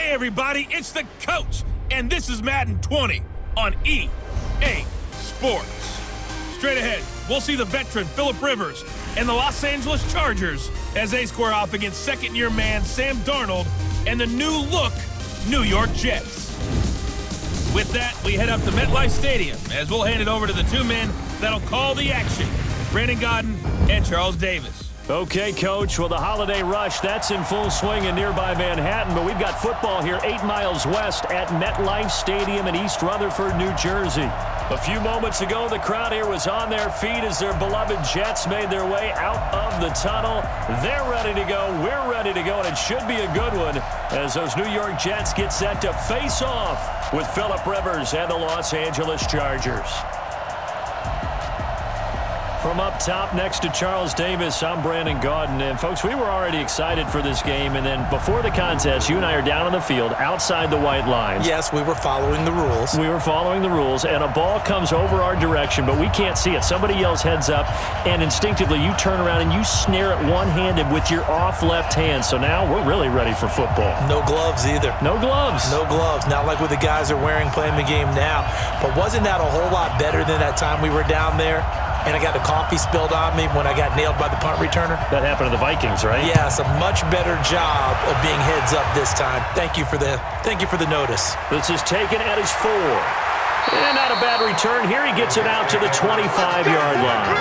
Hey everybody, it's the coach, and this is Madden 20 on EA Sports. Straight ahead, we'll see the veteran Phillip Rivers and the Los Angeles Chargers as they square off against second-year man Sam Darnold and the new-look New York Jets. With that, we head up to MetLife Stadium as we'll hand it over to the two men that'll call the action, Brandon Gaudin and Charles Davis. Okay, Coach. Well, the holiday rush, that's in full swing in nearby Manhattan, but we've got football here 8 miles west at MetLife Stadium in East Rutherford, New Jersey. A few moments ago, the crowd here was on their feet as their beloved Jets made their way out of the tunnel. They're ready to go. We're ready to go, and it should be a good one as those New York Jets get set to face off with Phillip Rivers and the Los Angeles Chargers. From up top next to Charles Davis, I'm Brandon Gaudin. And, folks, we were already excited for this game. And then before the contest, you and I are down on the field outside the white lines. Yes, we were following the rules. We were following the rules, and a ball comes over our direction, but we can't see it. Somebody yells heads up, and instinctively you turn around and you snare it one-handed with your off left hand. So now we're really ready for football. No gloves either. No gloves. No gloves. Not like what the guys are wearing playing the game now. But wasn't that a whole lot better than that time we were down there? And I got the coffee spilled on me when I got nailed by the punt returner. That happened to the Vikings, right? Yes, a much better job of being heads up this time. Thank you for the notice. This is taken at his 4. And not a bad return. Here he gets it out to the 25-yard line.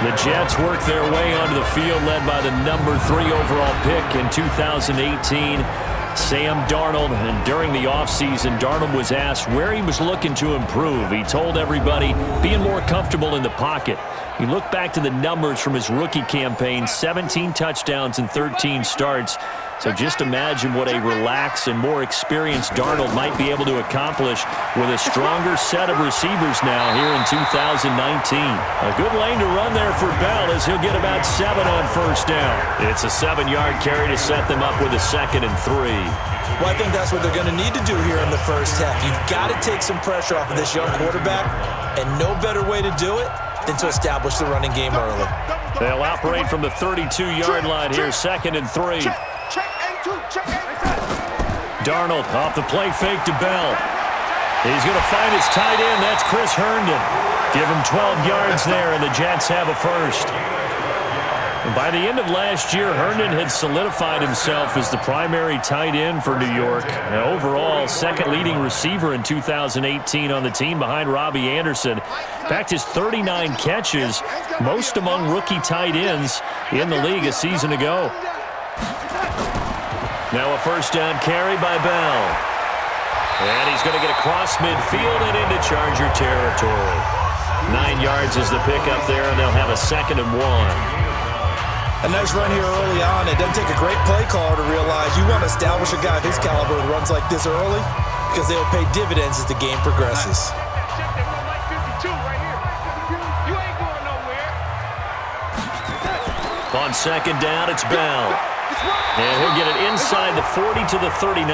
The Jets work their way onto the field, led by the number 3 overall pick in 2018. Sam Darnold, and during the offseason, Darnold was asked where he was looking to improve. He told everybody being more comfortable in the pocket. He looked back to the numbers from his rookie campaign, 17 touchdowns and 13 starts. So just imagine what a relaxed and more experienced Darnold might be able to accomplish with a stronger set of receivers now here in 2019. A good lane to run there for Bell as he'll get about 7 on first down. It's a 7-yard carry to set them up with a 2nd and 3. Well, I think that's what they're going to need to do here in the first half. You've got to take some pressure off of this young quarterback, and no better way to do it than to establish the running game early. They'll operate from the 32-yard line here, 2nd and 3. Darnold off the play fake to Bell. He's going to find his tight end. That's Chris Herndon. Give him 12 yards there, and the Jets have a first. And by the end of last year, Herndon had solidified himself as the primary tight end for New York. And overall, second leading receiver in 2018 on the team behind Robbie Anderson. In fact, his 39 catches, most among rookie tight ends in the league a season ago. Now a first down carry by Bell. And he's going to get across midfield and into Charger territory. 9 yards is the pickup there, and they'll have a 2nd and 1. A nice run here early on. It doesn't take a great play caller to realize you want to establish a guy of his caliber with runs like this early because they will pay dividends as the game progresses. On 2nd down, it's Bell. And he'll get it inside the 40 to the 39.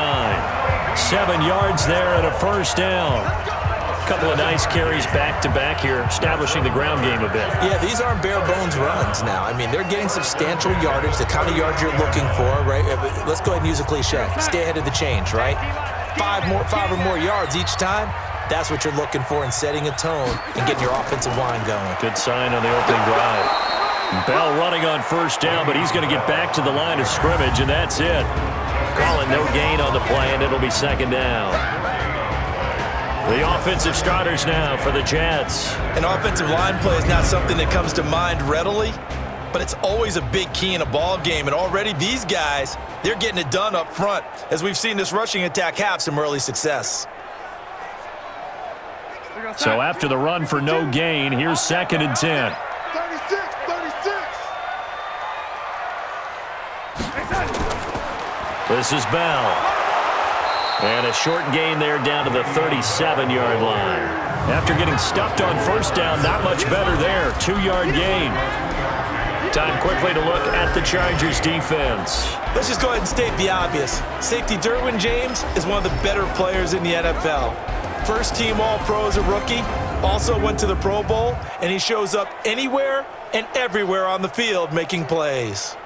7 yards there and a first down. A couple of nice carries back-to-back here, establishing the ground game a bit. Yeah, these aren't bare-bones runs now. I mean, they're getting substantial yardage, the kind of yards you're looking for, right? Let's go ahead and use a cliche. Stay ahead of the change, right? 5 or more yards each time. That's what you're looking for in setting a tone and getting your offensive line going. Good sign on the opening drive. Bell running on first down, but he's going to get back to the line of scrimmage, and that's it. Calling no gain on the play, and it'll be 2nd down. The offensive starters now for the Jets. An offensive line play is not something that comes to mind readily, but it's always a big key in a ball game, and already these guys, they're getting it done up front, as we've seen this rushing attack have some early success. So after the run for no gain, here's 2nd and 10. This is Bell. And a short gain there down to the 37-yard line. After getting stuffed on first down, not much better there. 2-yard gain. Time quickly to look at the Chargers defense. Let's just go ahead and state the obvious. Safety Derwin James is one of the better players in the NFL. First-team All-Pro as a rookie. Also went to the Pro Bowl, and he shows up anywhere and everywhere on the field making plays.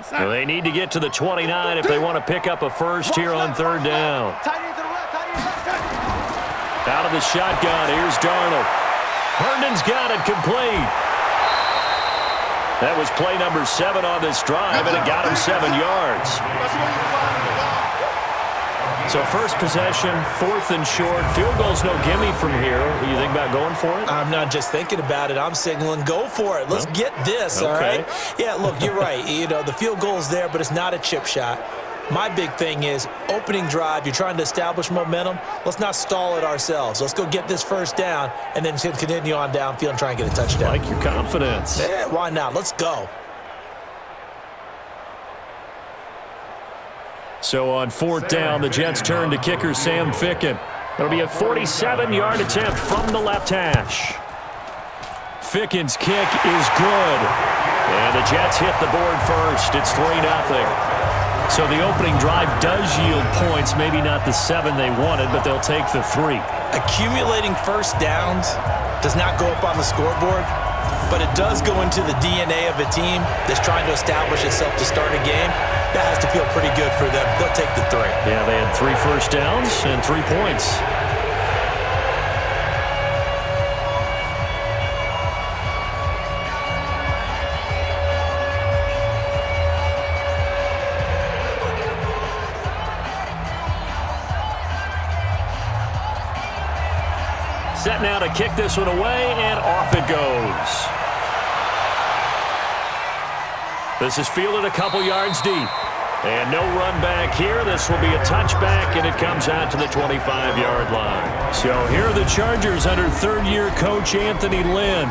Well, they need to get to the 29 if they want to pick up a first here on third down. Out of the shotgun, here's Darnold. Herndon's got it, complete. That was play number 7 on this drive, and it got him 7 yards. So first possession, 4th and short. Field goal's no gimme from here. You think about going for it? I'm not just thinking about it. I'm signaling go for it. Let's get this, all right? Yeah, look, you're right. You know, the field goal's there, but it's not a chip shot. My big thing is opening drive. You're trying to establish momentum. Let's not stall it ourselves. Let's go get this first down and then continue on downfield and try and get a touchdown. Like your confidence. Yeah, why not? Let's go. So on 4th down, the Jets turn to kicker Sam Ficken. It'll be a 47-yard attempt from the left hash. Ficken's kick is good. And the Jets hit the board first. It's 3-0. So the opening drive does yield points, maybe not the 7 they wanted, but they'll take the 3. Accumulating first downs does not go up on the scoreboard, but it does go into the DNA of a team that's trying to establish itself to start a game. That has to feel pretty good for them. They'll take the 3. Yeah, they had 3 first downs and 3 points. Set now to kick this one away, and off it goes. This is fielded a couple yards deep. And no run back here. This will be a touchback, and it comes out to the 25-yard line. So here are the Chargers under third-year coach Anthony Lynn.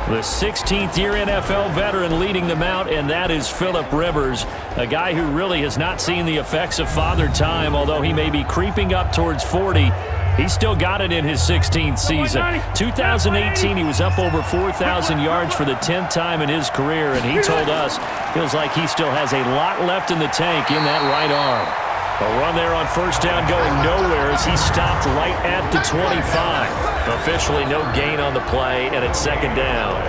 The 16th-year NFL veteran leading them out, and that is Phillip Rivers, a guy who really has not seen the effects of father time, although he may be creeping up towards 40. He's still got it in his 16th season. 2018, he was up over 4,000 yards for the 10th time in his career, and he told us feels like he still has a lot left in the tank in that right arm. A run there on first down going nowhere as he stopped right at the 25. Officially no gain on the play, and it's 2nd down.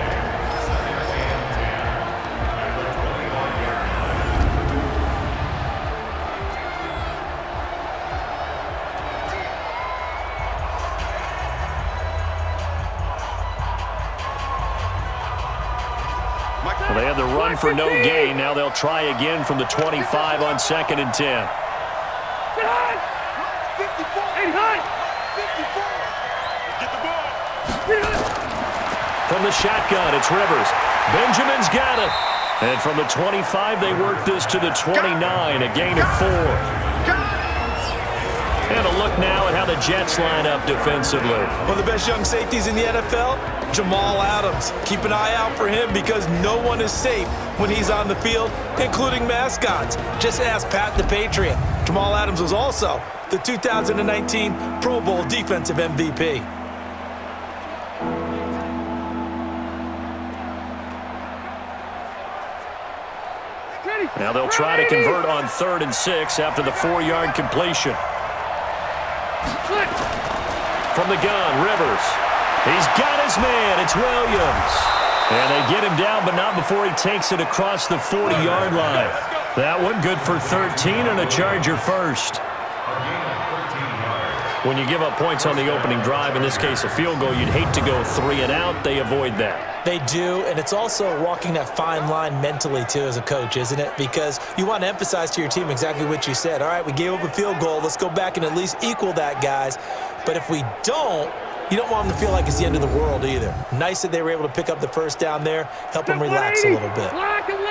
Well, they had the run for no gain. Now they'll try again from the 25 on 2nd and 10. From the shotgun, it's Rivers. Benjamin's got it. And from the 25, they work this to the 29, a gain of 4. And a look now at how the Jets line up defensively. One of the best young safeties in the NFL, Jamal Adams. Keep an eye out for him because no one is safe when he's on the field, including mascots. Just ask Pat the Patriot. Jamal Adams was also the 2019 Pro Bowl Defensive MVP. Now they'll try to convert on 3rd and 6 after the 4-yard completion. From the gun, Rivers. He's got his man. It's Williams. And they get him down, but not before he takes it across the 40-yard line. That one good for 13 and a Charger first. When you give up points on the opening drive, in this case a field goal, you'd hate to go 3 and out. They avoid that. They do, and it's also walking that fine line mentally, too, as a coach, isn't it? Because you want to emphasize to your team exactly what you said. All right, we gave up a field goal. Let's go back and at least equal that, guys. But if we don't, you don't want them to feel like it's the end of the world either. Nice that they were able to pick up the first down there, help them relax a little bit. Black 11!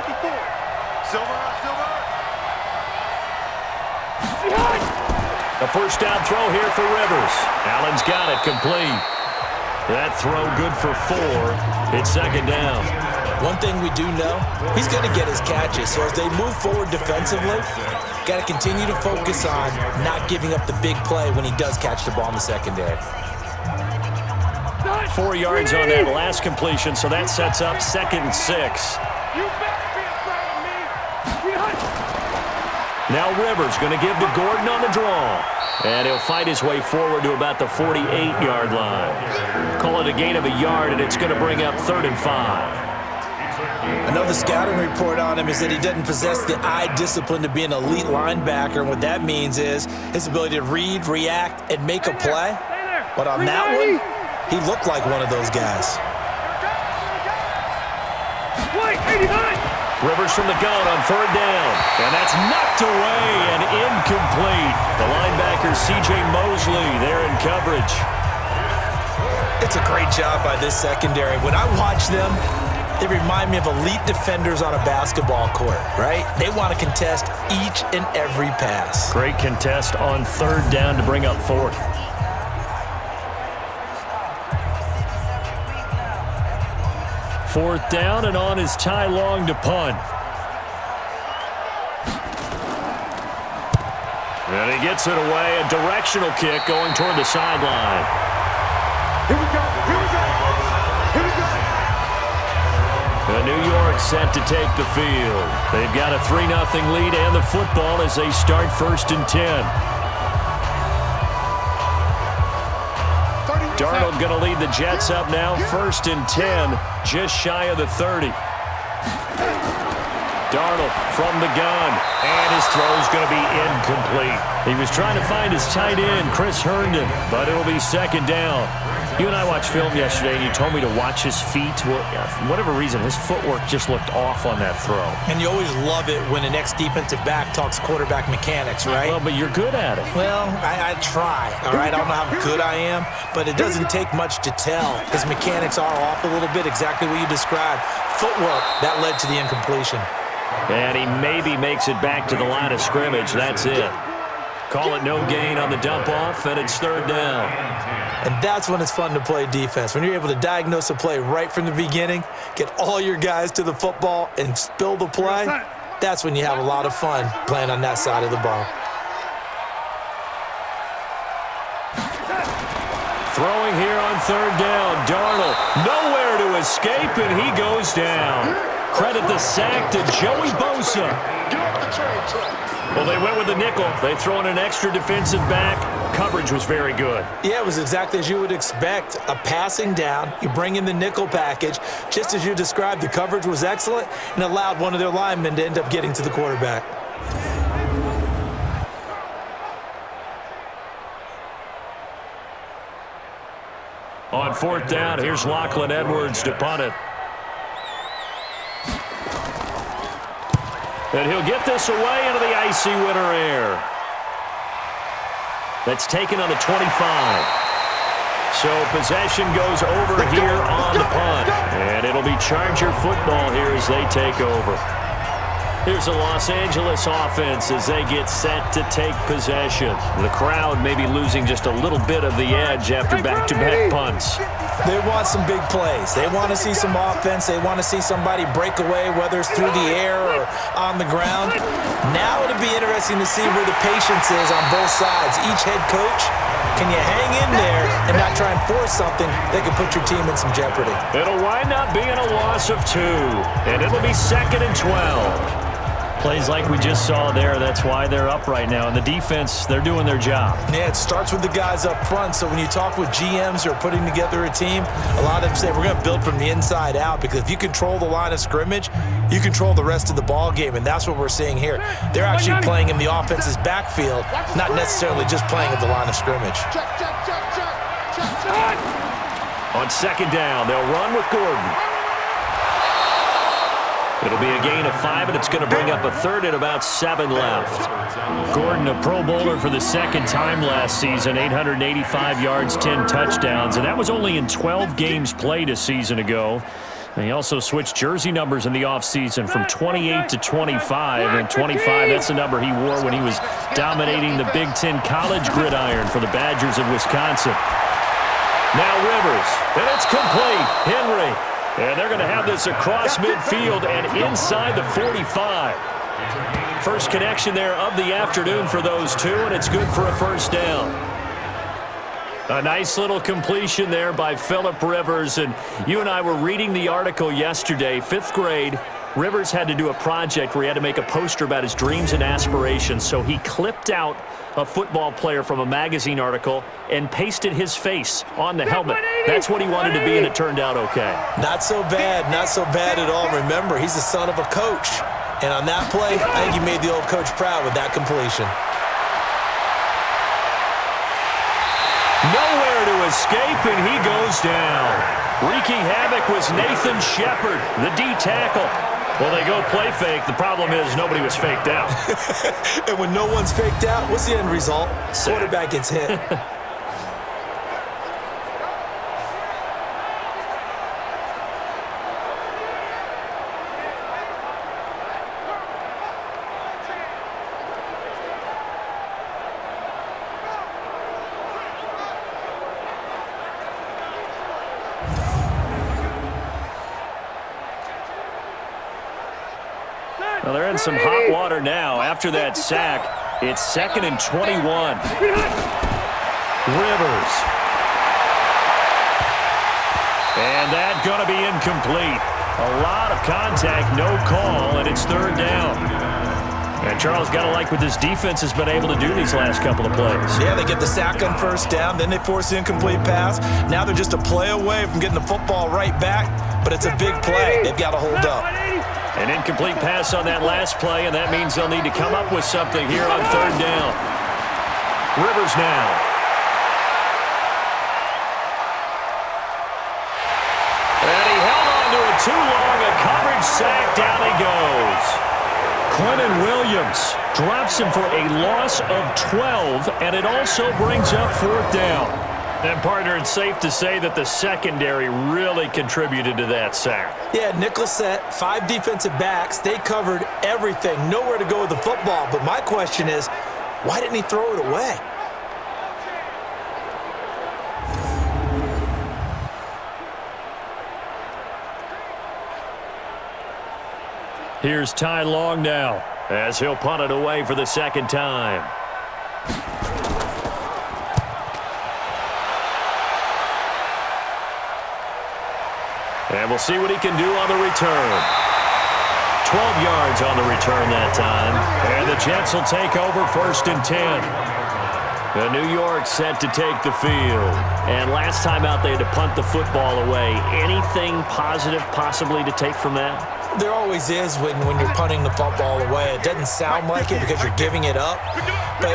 54. Silver. A first down throw here for Rivers. Allen's got it, complete. That throw good for 4. It's 2nd down. One thing we do know, he's going to get his catches. So as they move forward defensively, got to continue to focus on not giving up the big play when he does catch the ball in the secondary. 4 yards on that last completion, so that sets up 2nd and 6. You better be afraid of me. Now Rivers going to give to Gordon on the draw. And he'll fight his way forward to about the 48-yard line. Call it a gain of a yard, and it's going to bring up 3rd and 5. I know the scouting report on him is that he doesn't possess the eye discipline to be an elite linebacker. And what that means is his ability to read, react, and make a play. But on that one, he looked like one of those guys. Rivers from the gun on 3rd down. And that's knocked away and incomplete. The linebacker, C.J. Mosley, there in coverage. It's a great job by this secondary. When I watch them, they remind me of elite defenders on a basketball court, right? They want to contest each and every pass. Great contest on 3rd down to bring up 4th. Fourth down, and on is Ty Long to punt. And he gets it away. A directional kick going toward the sideline. Here we go. Here we go. Here we go. New York set to take the field. They've got a 3-0 lead and the football as they start 1st and 10. Darnold going to lead the Jets up now, 1st and 10, just shy of the 30. Darnold from the gun, and his throw is going to be incomplete. He was trying to find his tight end, Chris Herndon, but it'll be 2nd down. You and I watched film yesterday, and you told me to watch his feet. Well, for whatever reason, his footwork just looked off on that throw. And you always love it when an ex-defensive back talks quarterback mechanics, right? Well, but you're good at it. Well, I try, all right? I don't know how good I am, but it doesn't take much to tell. His mechanics are off a little bit, exactly what you described. Footwork, that led to the incompletion. And he maybe makes it back to the line of scrimmage. That's it. Call it no gain on the dump-off, and it's 3rd down. And that's when it's fun to play defense. When you're able to diagnose a play right from the beginning, get all your guys to the football, and spill the play, that's when you have a lot of fun playing on that side of the ball. Throwing here on 3rd down, Darnold nowhere to escape, and he goes down. Credit the sack to Joey Bosa. Well, they went with the nickel. They throw in an extra defensive back. Coverage was very good. Yeah, it was exactly as you would expect. A passing down. You bring in the nickel package. Just as you described, the coverage was excellent and allowed one of their linemen to end up getting to the quarterback. On 4th down, here's Lachlan Edwards to punt it. And he'll get this away into the icy winter air. That's taken on the 25. So possession goes over here on the punt. And it'll be Charger football here as they take over. Here's the Los Angeles offense as they get set to take possession. The crowd may be losing just a little bit of the edge after back-to-back punts. They want some big plays. They want to see some offense. They want to see somebody break away, whether it's through the air or on the ground. Now it'll be interesting to see where the patience is on both sides. Each head coach, can you hang in there and not try and force something that could put your team in some jeopardy? It'll wind up being a loss of 2, and it'll be 2nd and 12. Plays like we just saw there, that's why they're up right now. And the defense, they're doing their job. Yeah, it starts with the guys up front. So when you talk with GMs who are putting together a team, a lot of them say we're going to build from the inside out, because if you control the line of scrimmage, you control the rest of the ball game, and that's what we're seeing here. They're actually playing in the offense's backfield, not necessarily just playing at the line of scrimmage. On 2nd down, they'll run with Gordon. It'll be a gain of 5, and it's going to bring up a 3rd and about 7 left. Gordon, a Pro Bowler for the 2nd time last season, 885 yards, 10 touchdowns, and that was only in 12 games played a season ago. And he also switched jersey numbers in the offseason from 28 to 25, and 25, that's the number he wore when he was dominating the Big Ten college gridiron for the Badgers of Wisconsin. Now Rivers, and it's complete. Henry. And they're going to have this across midfield and inside the 45. First connection there of the afternoon for those two, and it's good for a 1st down. A nice little completion there by Phillip Rivers. And you and I were reading the article yesterday, 5th grade. Rivers had to do a project where he had to make a poster about his dreams and aspirations. So he clipped out a football player from a magazine article and pasted his face on the helmet. That's what he wanted to be, and it turned out okay. Not so bad at all. Remember, he's the son of a coach. And on that play, I think he made the old coach proud with that completion. Nowhere to escape, and he goes down. Wreaking havoc was Nathan Shepard, the D tackle. Well, they go play fake. The problem is nobody was faked out. And when no one's faked out, what's the end result? Sack. Quarterback gets hit. Well, they're in some hot water now. After that sack, it's 2nd and 21. Rivers. And that's going to be incomplete. A lot of contact, no call, and it's 3rd down. And Charles, got to like what this defense has been able to do these last couple of plays. Yeah, they get the sack on 1st down, then they force the incomplete pass. Now they're just a play away from getting the football right back, but it's a big play. They've got to hold up. An incomplete pass on that last play, and that means they'll need to come up with something here on 3rd down. Rivers now. And he held on to it too long. A coverage sack. Down he goes. Quentin Williams drops him for a loss of 12, and it also brings up 4th down. And, partner, it's safe to say that the secondary really contributed to that sack. Yeah, nickel set, 5 defensive backs. They covered everything. Nowhere to go with the football. But my question is, why didn't he throw it away? Here's Ty Long now, as he'll punt it away for the 2nd time. And we'll see what he can do on the return. 12 yards on the return that time. And the Jets will take over 1st and 10. The New York set to take the field. And last time out, they had to punt the football away. Anything positive possibly to take from that? There always is when you're punting the football away. It doesn't sound like it because you're giving it up, but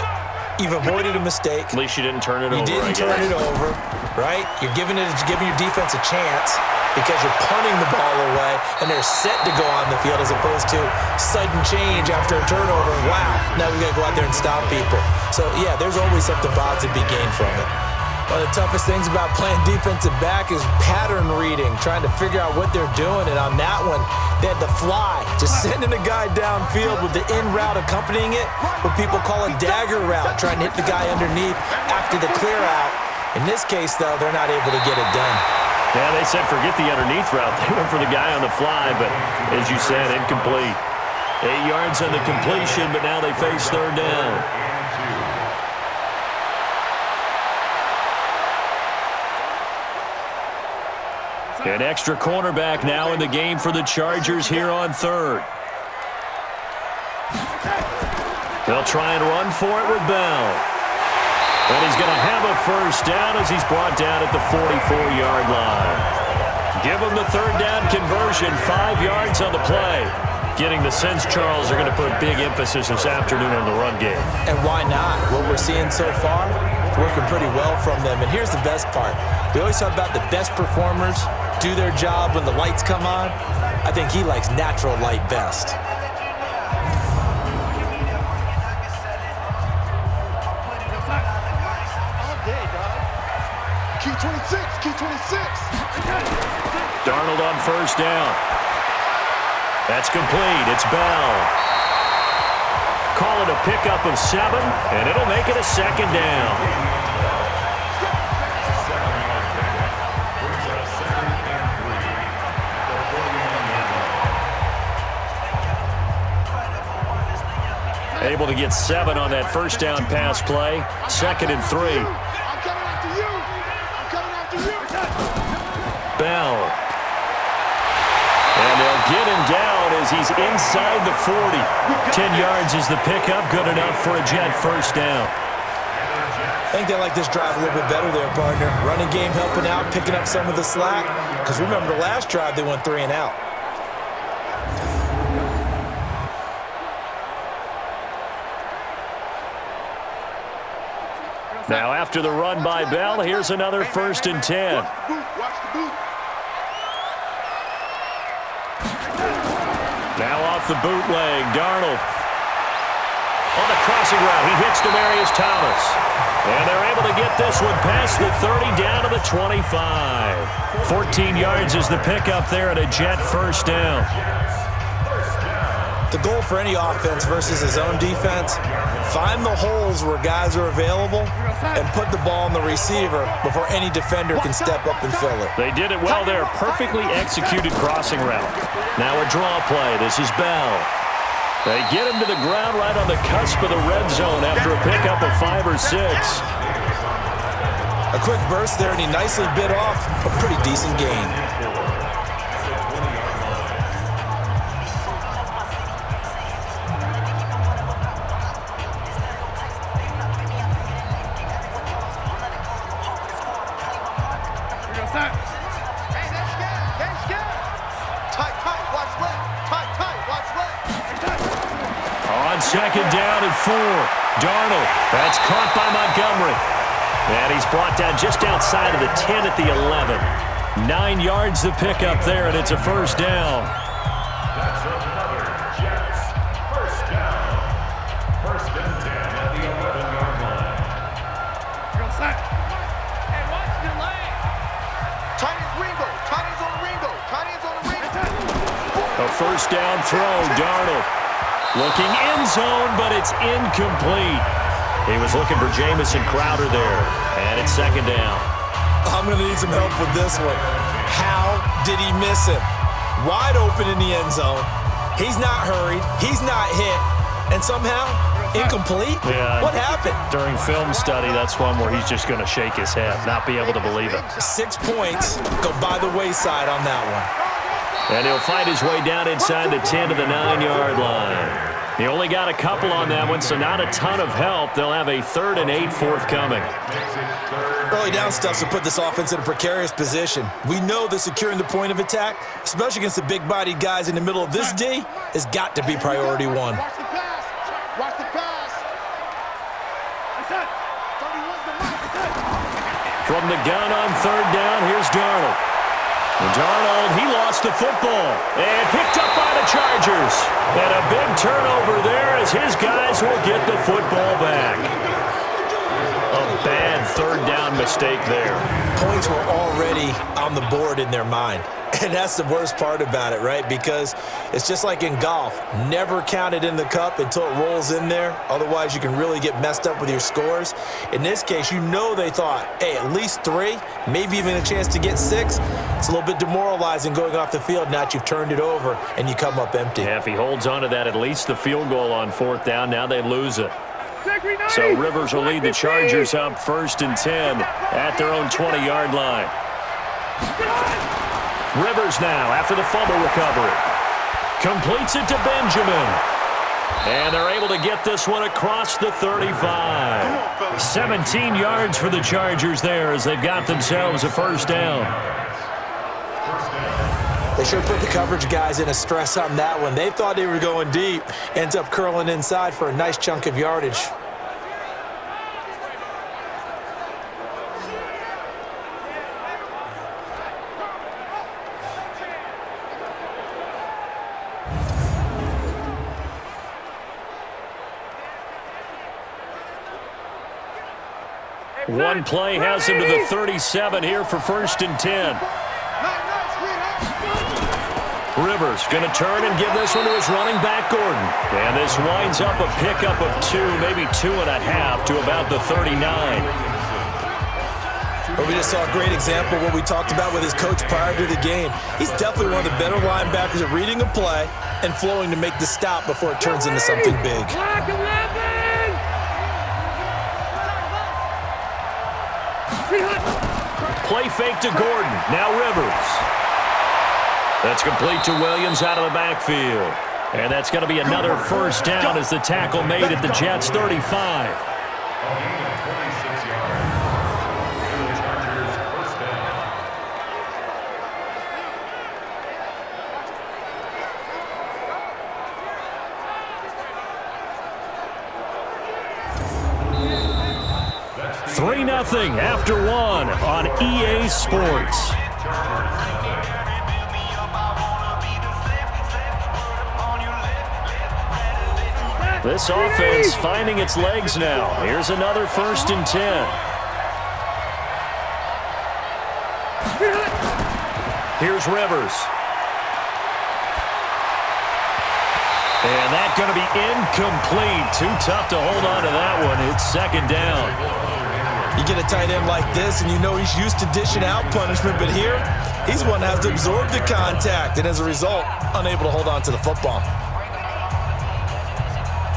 you've avoided a mistake. At least you didn't turn it over. You didn't turn it over, right? You're giving your defense a chance because you're punting the ball away, and they're set to go on the field as opposed to sudden change after a turnover. Wow, now we got to go out there and stop people. So, yeah, there's always something positive to be gained from it. One of the toughest things about playing defensive back is pattern reading, trying to figure out what they're doing. And on that one, they had the fly, just sending a guy downfield with the in route accompanying it, what people call a dagger route, trying to hit the guy underneath after the clear out. In this case, though, they're not able to get it done. Yeah, they said forget the underneath route. They went for the guy on the fly, but as you said, incomplete. 8 yards on the completion, but now they face 3rd down. An extra cornerback now in the game for the Chargers here on 3rd. They'll try and run for it with Bell. And he's going to have a 1st down as he's brought down at the 44-yard line. Give him the 3rd down conversion, 5 yards on the play. Getting the sense, Charles, are going to put big emphasis this afternoon on the run game. And why not? What we're seeing so far, it's working pretty well from them. And here's the best part. We always talk about the best performers do their job when the lights come on. I think he likes natural light best. Q26. Darnold on 1st down. That's complete. It's Bell. Call it a pickup of 7, and it'll make it a 2nd down. Able to get 7 on that 1st down pass play. 2nd and 3. I'm coming after you. Bell. And they'll get him down as he's inside the 40. 10 yards is the pickup. Good enough for a Jet 1st down. I think they like this drive a little bit better there, partner. Running game helping out, picking up some of the slack. Because remember, the last drive, they went 3 and out. Now, after the run by Bell, here's another 1st and 10. Watch the boot. Now off the bootleg, Darnold. On the crossing route, he hits Demaryius Thomas. And they're able to get this one past the 30 down to the 25. 14 yards is the pickup there at a Jet 1st down. The goal for any offense versus his own defense, find the holes where guys are available and put the ball on the receiver before any defender can step up and fill it. They did it well there. Perfectly executed crossing route. Now a draw play. This is Bell. They get him to the ground right on the cusp of the red zone after a pickup of 5 or 6. A quick burst there, and he nicely bit off a pretty decent gain. On 2nd down and 4. Darnold. That's caught by Montgomery. And he's brought down just outside of the 10 at the 11. 9 yards the pickup there, and it's a 1st down. That's another Jets 1st down. 1st and 10 at the 11-yard line. Hey, watch the lane. Tight ends Ringo. Tight ends on the Ringo. Tight ends on the Ringo. A 1st down throw, Darnold. Looking end zone, but it's incomplete. He was looking for Jamison Crowder there, and it's 2nd down. I'm going to need some help with this one. How did he miss him? Wide open in the end zone. He's not hurried. He's not hit. And somehow, incomplete? Yeah. What happened? During film study, that's one where he's just going to shake his head, not be able to believe it. 6 points go by the wayside on that one. And he'll fight his way down inside the 10 to the 9-yard line. He only got a couple on that one, so not a ton of help. They'll have a 3rd and 8 forthcoming. Early down stuff to put this offense in a precarious position. We know that securing the point of attack, especially against the big-bodied guys in the middle of this D, has got to be priority 1. Watch the pass. Watch the pass. From the gun on 3rd down, here's Darnold. Darnold, he lost the football and picked up by the Chargers. And a big turnover there as his guys will get the football back. A bad 3rd down mistake there. Points were already on the board in their mind. And that's the worst part about it, right? Because it's just like in golf. Never count it in the cup until it rolls in there. Otherwise, you can really get messed up with your scores. In this case, you know they thought, hey, at least 3, maybe even a chance to get 6. It's a little bit demoralizing going off the field. Now that you've turned it over and you come up empty. Yeah, if he holds on to that, at least the field goal on 4th down, now they lose it. So Rivers will lead the Chargers up 1st and 10 at their own 20-yard line. Rivers now after the fumble recovery. Completes it to Benjamin. And they're able to get this one across the 35. 17 yards for the Chargers there as they've got themselves a 1st down. They sure put the coverage guys in a stress on that one. They thought they were going deep. Ends up curling inside for a nice chunk of yardage. One play has him to the 37 here for 1st and 10. Rivers going to turn and give this one to his running back, Gordon. And this winds up a pickup of 2, maybe 2.5 to about the 39. But we just saw a great example of what we talked about with his coach prior to the game. He's definitely one of the better linebackers at reading a play and flowing to make the stop before it turns into something big. Play fake to Gordon. Now Rivers. That's complete to Williams out of the backfield. And that's going to be another 1st down as the tackle made at the Jets' 35. A gain of 26 yards. And the Chargers first down. That's 3-0 after one on EA Sports. This offense finding its legs now. Here's another 1st and 10. Here's Rivers. And that's going to be incomplete. Too tough to hold on to that one. It's 2nd down. You get a tight end like this, and you know he's used to dishing out punishment, but here, he's one that has to absorb the contact, and as a result, unable to hold on to the football.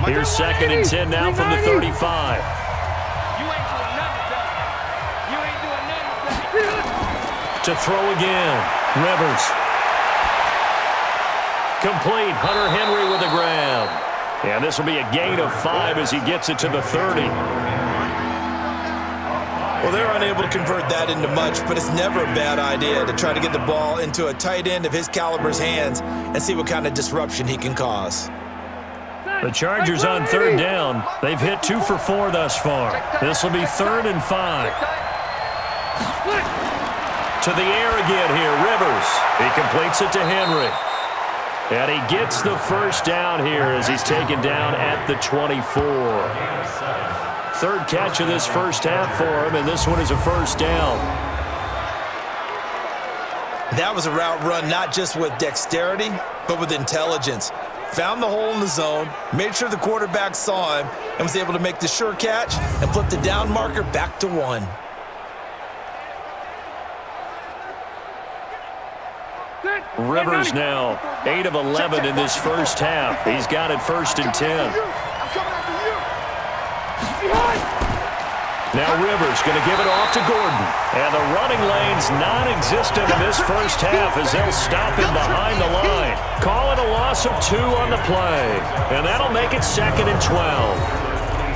Here's 2nd and 10 now from the 35. You ain't doing nothing, Doug. You ain't doing nothing. To throw again. Rivers. Complete. Hunter Henry with a grab. And this will be a gain of 5 as he gets it to the 30. Well, they're unable to convert that into much, but it's never a bad idea to try to get the ball into a tight end of his caliber's hands and see what kind of disruption he can cause. The Chargers on 3rd down. They've hit 2 for 4 thus far. This will be 3rd and 5. To the air again here, Rivers. He completes it to Henry. And he gets the 1st down here as he's taken down at the 24. 3rd catch of this 1st half for him, and this one is a 1st down. That was a route run not just with dexterity, but with intelligence. Found the hole in the zone, made sure the quarterback saw him, and was able to make the sure catch and flip the down marker back to 1. Rivers now 8 of 11 in this 1st half. He's got it 1st and 10. Now Rivers going to give it off to Gordon. And the running lane's non-existent in this 1st half as they'll stop him behind the line. Call it a loss of 2 on the play. And that'll make it 2nd and 12.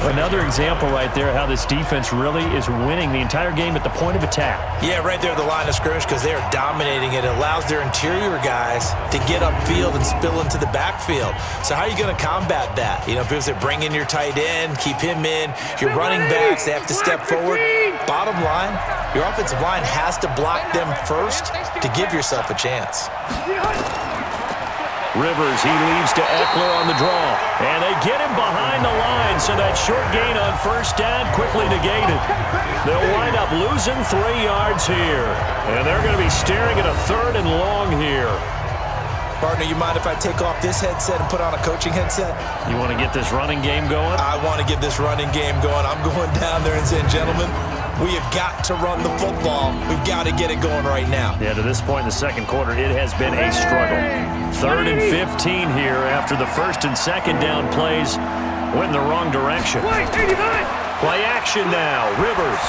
Another example right there how this defense really is winning the entire game at the point of attack. Yeah, right there at the line of scrimmage because they are dominating it. It allows their interior guys to get upfield and spill into the backfield. So how are you going to combat that? You know, because they bring in your tight end, keep him in. Your running backs, they have to step forward. Bottom line, your offensive line has to block them first to give yourself a chance. Rivers, he leaves to Eckler on the draw. And they get him behind the line, so that short gain on 1st down quickly negated. They'll wind up losing 3 yards here. And they're going to be staring at a 3rd and long here. Partner, you mind if I take off this headset and put on a coaching headset? You want to get this running game going? I want to get this running game going. I'm going down there and saying, gentlemen, we have got to run the football. We've got to get it going right now. Yeah, to this point in the 2nd quarter, it has been a struggle. 3rd and 15 here after the 1st and 2nd down plays went in the wrong direction. Play action now. Rivers.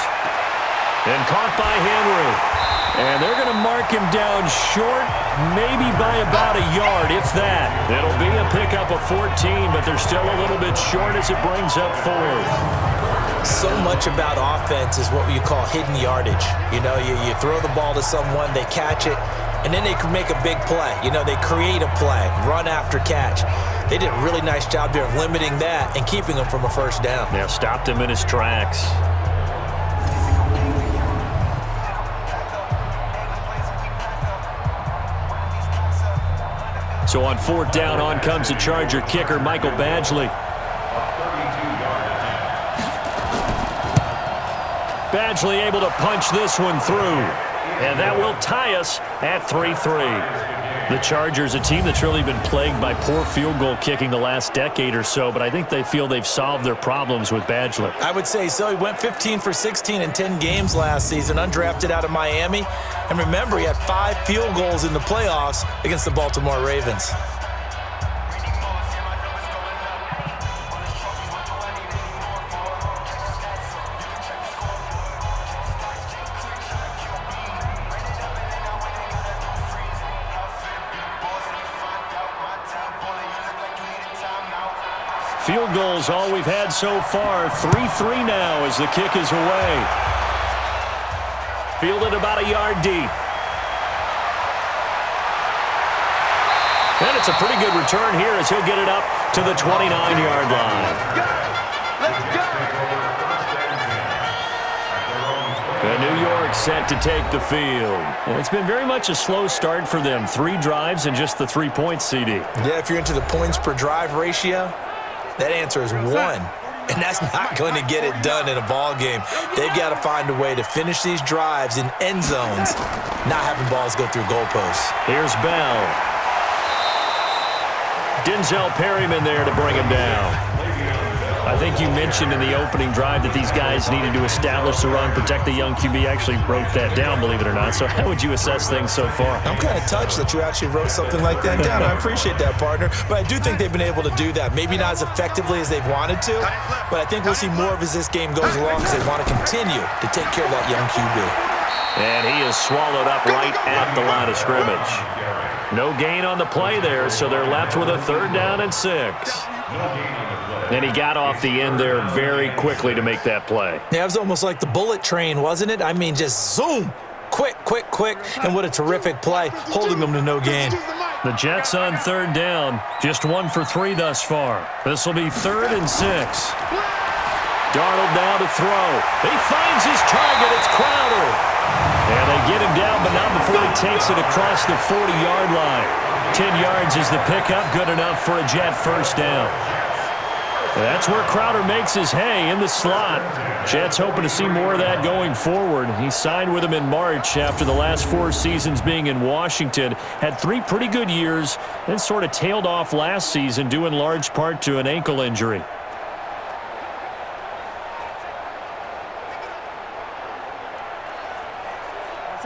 And caught by Henry. And they're going to mark him down short, maybe by about a yard, if that. It'll be a pickup of 14, but they're still a little bit short as it brings up 4th. So much about offense is what you call hidden yardage. You know, you throw the ball to someone, they catch it, and then they can make a big play. You know, they create a play, run after catch. They did a really nice job there of limiting that and keeping him from a 1st down. Yeah, stopped him in his tracks. So on 4th down, on comes the Charger kicker, Michael Badgley. Badgley able to punch this one through. And that will tie us at 3-3. The Chargers, a team that's really been plagued by poor field goal kicking the last decade or so, but I think they feel they've solved their problems with Badgley. I would say so. He went 15 for 16 in 10 games last season, undrafted out of Miami. And remember, he had 5 field goals in the playoffs against the Baltimore Ravens. Field goal's all we've had so far. 3-3 now as the kick is away. Fielded about a yard deep. And it's a pretty good return here as he'll get it up to the 29-yard line. And New York set to take the field. And it's been very much a slow start for them. 3 drives and just the 3 points, CD. Yeah, if you're into the points per drive ratio, that answer is 1. And that's not going to get it done in a ball game. They've got to find a way to finish these drives in end zones, not having balls go through goalposts. Here's Bell. Denzel Perryman there to bring him down. I think you mentioned in the opening drive that these guys needed to establish the run, protect the young QB. Actually wrote that down, believe it or not. So how would you assess things so far? I'm kind of touched that you actually wrote something like that down. I appreciate that, partner. But I do think they've been able to do that. Maybe not as effectively as they've wanted to, but I think we'll see more of as this game goes along because they want to continue to take care of that young QB. And he is swallowed up right at the line of scrimmage. No gain on the play there, so they're left with a 3rd down and 6. And he got off the end there very quickly to make that play. Yeah, it was almost like the bullet train, wasn't it? I mean, just zoom, quick, quick, quick, and what a terrific play, holding them to no gain. The Jets on 3rd down, just 1 for 3 thus far. This will be 3rd and 6. Darnold now to throw. He finds his target. It's Crowder. And they get him down, but not before he takes it across the 40-yard line. 10 yards is the pickup, good enough for a Jet 1st down. That's where Crowder makes his hay in the slot. Jets hoping to see more of that going forward. He signed with him in March after the last 4 seasons being in Washington. Had 3 pretty good years, then sort of tailed off last season due in large part to an ankle injury.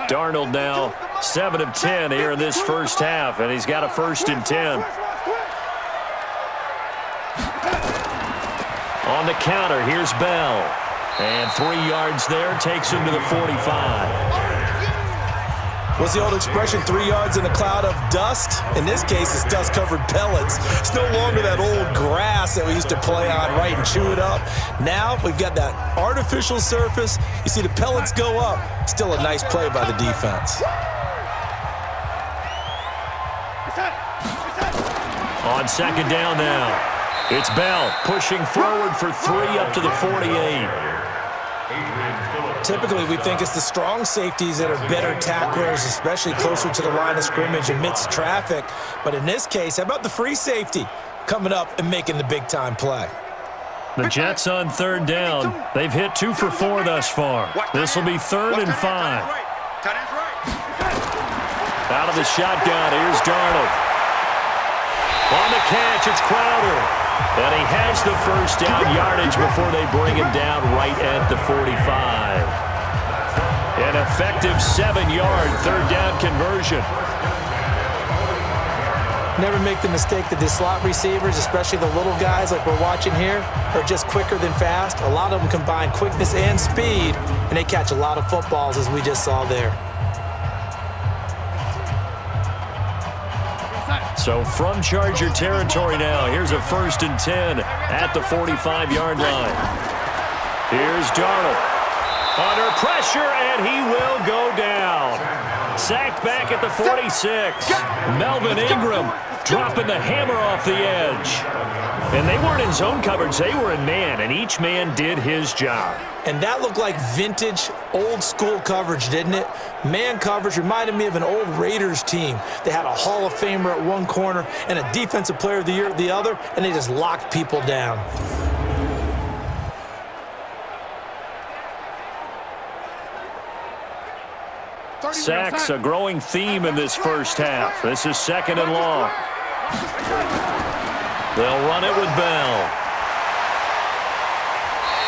Darnold now 7 of 10 here in this first half, and he's got a 1st and 10. On the counter, here's Bell. And 3 yards there, takes him to the 45. What's the old expression, 3 yards in a cloud of dust? In this case, it's dust-covered pellets. It's no longer that old grass that we used to play on, right, and chew it up. Now we've got that artificial surface. You see the pellets go up. Still a nice play by the defense. On 2nd down now, it's Bell pushing forward for 3 up to the 48. Typically, we think it's the strong safeties that are better tacklers, especially closer to the line of scrimmage amidst traffic. But in this case, how about the free safety coming up and making the big-time play? The Jets on 3rd down. They've hit 2 for 4 thus far. This will be 3rd and 5. Out of the shotgun, here's Darnold. On the catch, it's Crowder. And he has the 1st down yardage before they bring him down right at the 45. An effective 7-yard 3rd down conversion. Never make the mistake that the slot receivers, especially the little guys like we're watching here, are just quicker than fast. A lot of them combine quickness and speed, and they catch a lot of footballs, as we just saw there. So from Charger territory now, here's a 1st and 10 at the 45-yard line. Here's Darnold. Under pressure, and he will go down. Sacked back at the 46. Melvin Ingram dropping the hammer off the edge. And they weren't in zone coverage, they were in man, and each man did his job. And that looked like vintage, old-school coverage, didn't it? Man coverage reminded me of an old Raiders team. They had a Hall of Famer at one corner and a Defensive Player of the Year at the other, and they just locked people down. Sacks, a growing theme in this first half. This is 2nd and long. They'll run it with Bell.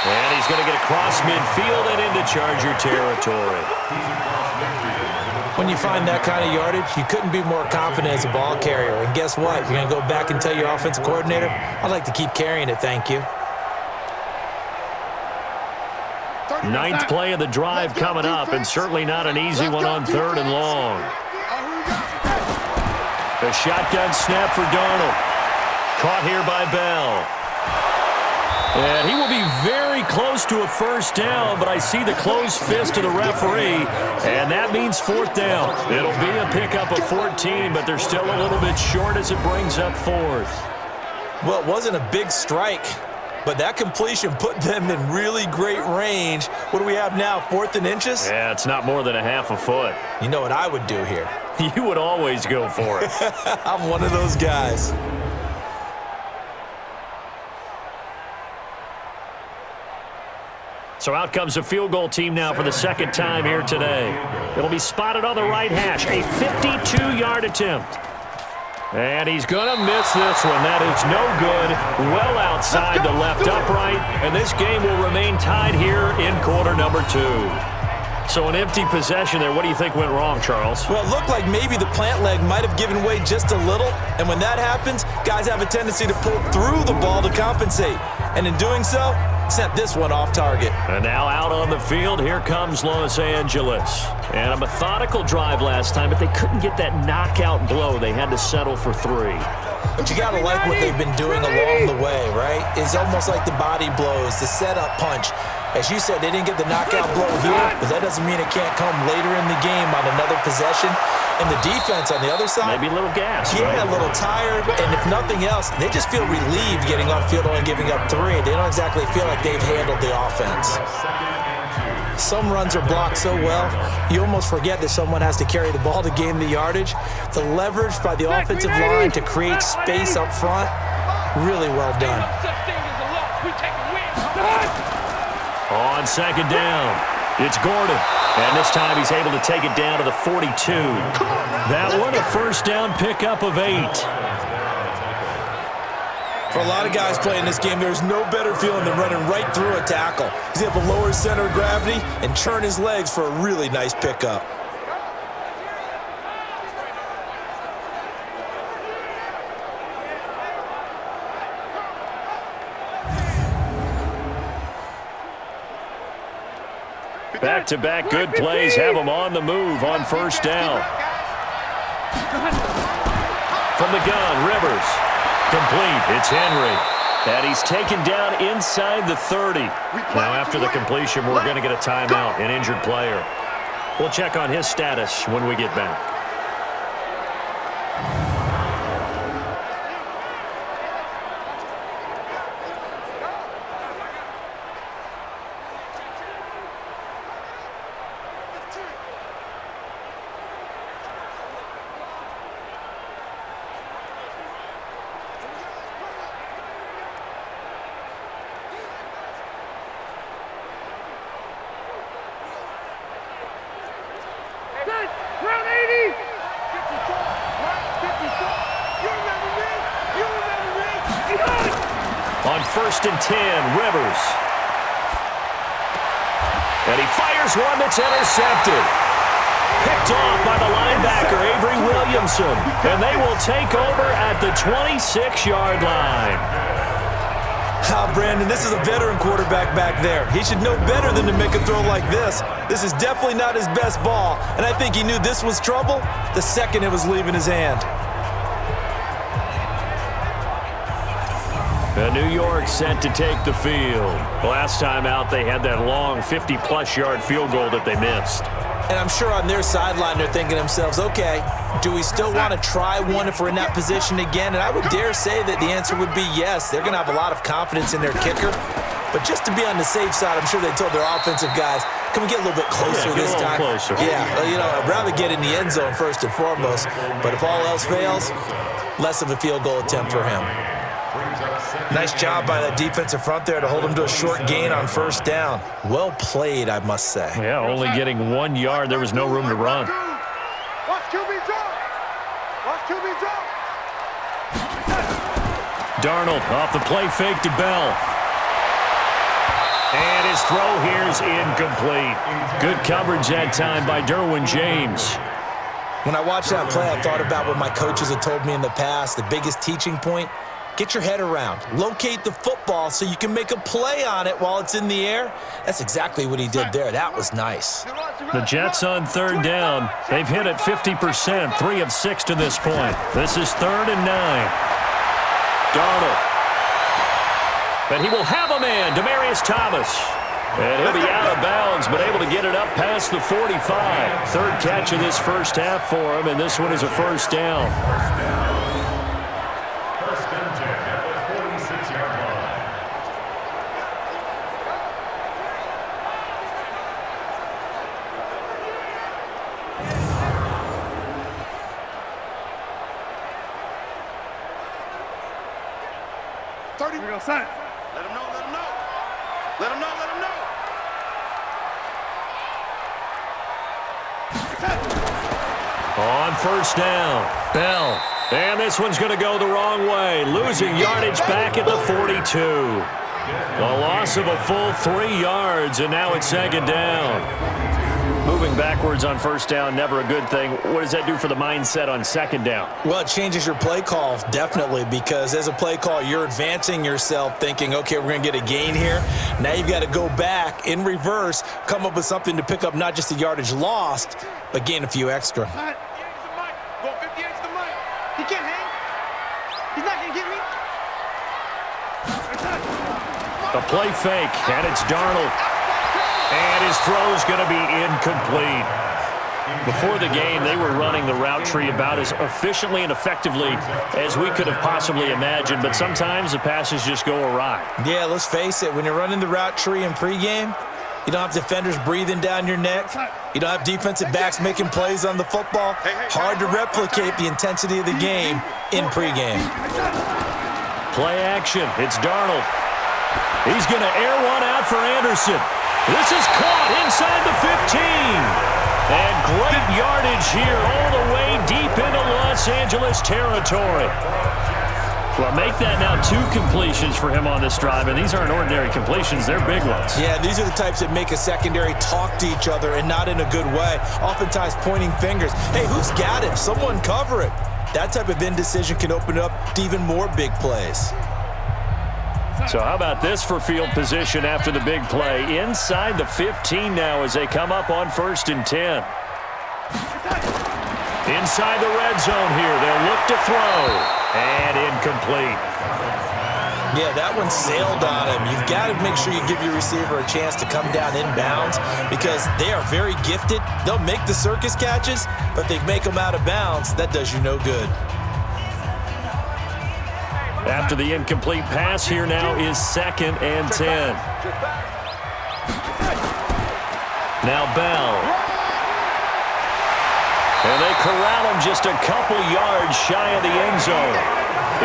And he's going to get across midfield and into Charger territory. When you find that kind of yardage, you couldn't be more confident as a ball carrier. And guess what? You're going to go back and tell your offensive coordinator, I'd like to keep carrying it, thank you. 9th play of the drive coming up, and certainly not an easy one on 3rd and long. A shotgun snap for Darnold. Caught here by Bell. And he will be very close to a first down, but I see the closed fist of the referee, and that means fourth down. It'll be a pickup of 14, but they're still a little bit short as it brings up fourth. Well, it wasn't a big strike, but that completion put them in really great range. What do we have now, 4th and inches? Yeah, it's not more than a half a foot. You know what I would do here? You would always go for it. I'm one of those guys. So out comes a field goal team now for the second time here today. It'll be spotted on the right hash, a 52-yard attempt. And he's going to miss this one. That is no good. Well outside the left upright. And this game will remain tied here in quarter number 2. So an empty possession there. What do you think went wrong, Charles? Well, it looked like maybe the plant leg might have given way just a little. And when that happens, guys have a tendency to pull through the ball to compensate. And in doing so, sent this one off target. And now out on the field, here comes Los Angeles. And a methodical drive last time, but they couldn't get that knockout blow. They had to settle for 3. But you got to like what they've been doing along the way, right? It's almost like the body blows, the setup punch. As you said, they didn't get the knockout blow here, but that doesn't mean it can't come later in the game on another possession. And the defense on the other side, maybe a little gas. Yeah, right? a little tired. And if nothing else, they just feel relieved getting off field only giving up 3. They don't exactly feel like they've handled the offense. Some runs are blocked so well, you almost forget that someone has to carry the ball to gain the yardage. The leverage by the offensive line to create space up front, really well done. On second down, it's Gordon. And this time he's able to take it down to the 42. That one a first down pickup of 8. For a lot of guys playing this game, there's no better feeling than running right through a tackle. He's able to lower his center of gravity and turn his legs for a really nice pickup. Back-to-back good plays have him on the move on first down. From the gun, Rivers. Complete. It's Henry. And he's taken down inside the 30. Now after the completion, we're going to get a timeout, an injured player. We'll check on his status when we get back. On 1st and 10, Rivers. And he fires one that's intercepted. Picked off by the linebacker, Avery Williamson. And they will take over at the 26-yard line. Brandon, this is a veteran quarterback back there. He should know better than to make a throw like this. This is definitely not his best ball, and I think he knew this was trouble the second it was leaving his hand. And New York set to take the field. Last time out, they had that long 50-plus yard field goal that they missed. And I'm sure on their sideline they're thinking to themselves, okay, do we still want to try one if we're in that position again? And I would dare say that the answer would be yes. They're going to have a lot of confidence in their kicker. But just to be on the safe side, I'm sure they told their offensive guys, can we get a little bit closer this time? Closer. Yeah, well, you know, I'd rather get in the end zone first and foremost. But if all else fails, less of a field goal attempt for him. Nice job by that defensive front there to hold him to a short gain on first down. Well played, I must say. Yeah, only getting 1 yard. There was no room to run. Watch QB drop. Watch QB drop. Darnold off the play fake to Bell. And his throw here is incomplete. Good coverage that time by Derwin James. When I watched that play, I thought about what my coaches had told me in the past. The biggest teaching point, get your head around. Locate the football so you can make a play on it while it's in the air. That's exactly what he did there. That was nice. The Jets on third down. They've hit it 50%, 3 of 6 to this point. This is 3rd and 9. Darnold. And he will have a man, Demaryius Thomas. And he'll be out of bounds, but able to get it up past the 45. Third catch of this first half for him, and this one is a first down. First and 10 at the 46-yard line. Here we go, son. Let him know, let him know. Let him know, let him know. On first down, Bell. And this one's going to go the wrong way. Losing yardage back at the 42. A loss of a full 3 yards, and now it's second down. Moving backwards on first down, never a good thing. What does that do for the mindset on second down? Well, it changes your play call, definitely, because as a play call, you're advancing yourself thinking, okay, we're going to get a gain here. Now you've got to go back in reverse, come up with something to pick up not just the yardage lost, but gain a few extra. Go 58 to the mic. He can't hang. He's not going to get me. A play fake, and it's Darnold. And his throw's going to be incomplete. Before the game, they were running the route tree about as efficiently and effectively as we could have possibly imagined, but sometimes the passes just go awry. Yeah, let's face it, when you're running the route tree in pregame, you don't have defenders breathing down your neck. You don't have defensive backs making plays on the football. Hard to replicate the intensity of the game in pregame. Play action. It's Darnold. He's going to air one out for Anderson. This is caught inside the 15. And great yardage here all the way deep into Los Angeles territory. Well, make that now 2 completions for him on this drive, and these aren't ordinary completions. They're big ones. Yeah, these are the types that make a secondary talk to each other and not in a good way, oftentimes pointing fingers. Hey, who's got him? Someone cover it. That type of indecision can open up to even more big plays. So how about this for field position after the big play? Inside the 15 now as they come up on 1st and 10. Inside the red zone here. They'll look to throw. And incomplete. Yeah, that one sailed on him. You've got to make sure you give your receiver a chance to come down inbounds because they are very gifted. They'll make the circus catches, but they make them out of bounds. That does you no good. After the incomplete pass, here now is 2nd and 10. Now Bell. And they corral him just a couple yards shy of the end zone.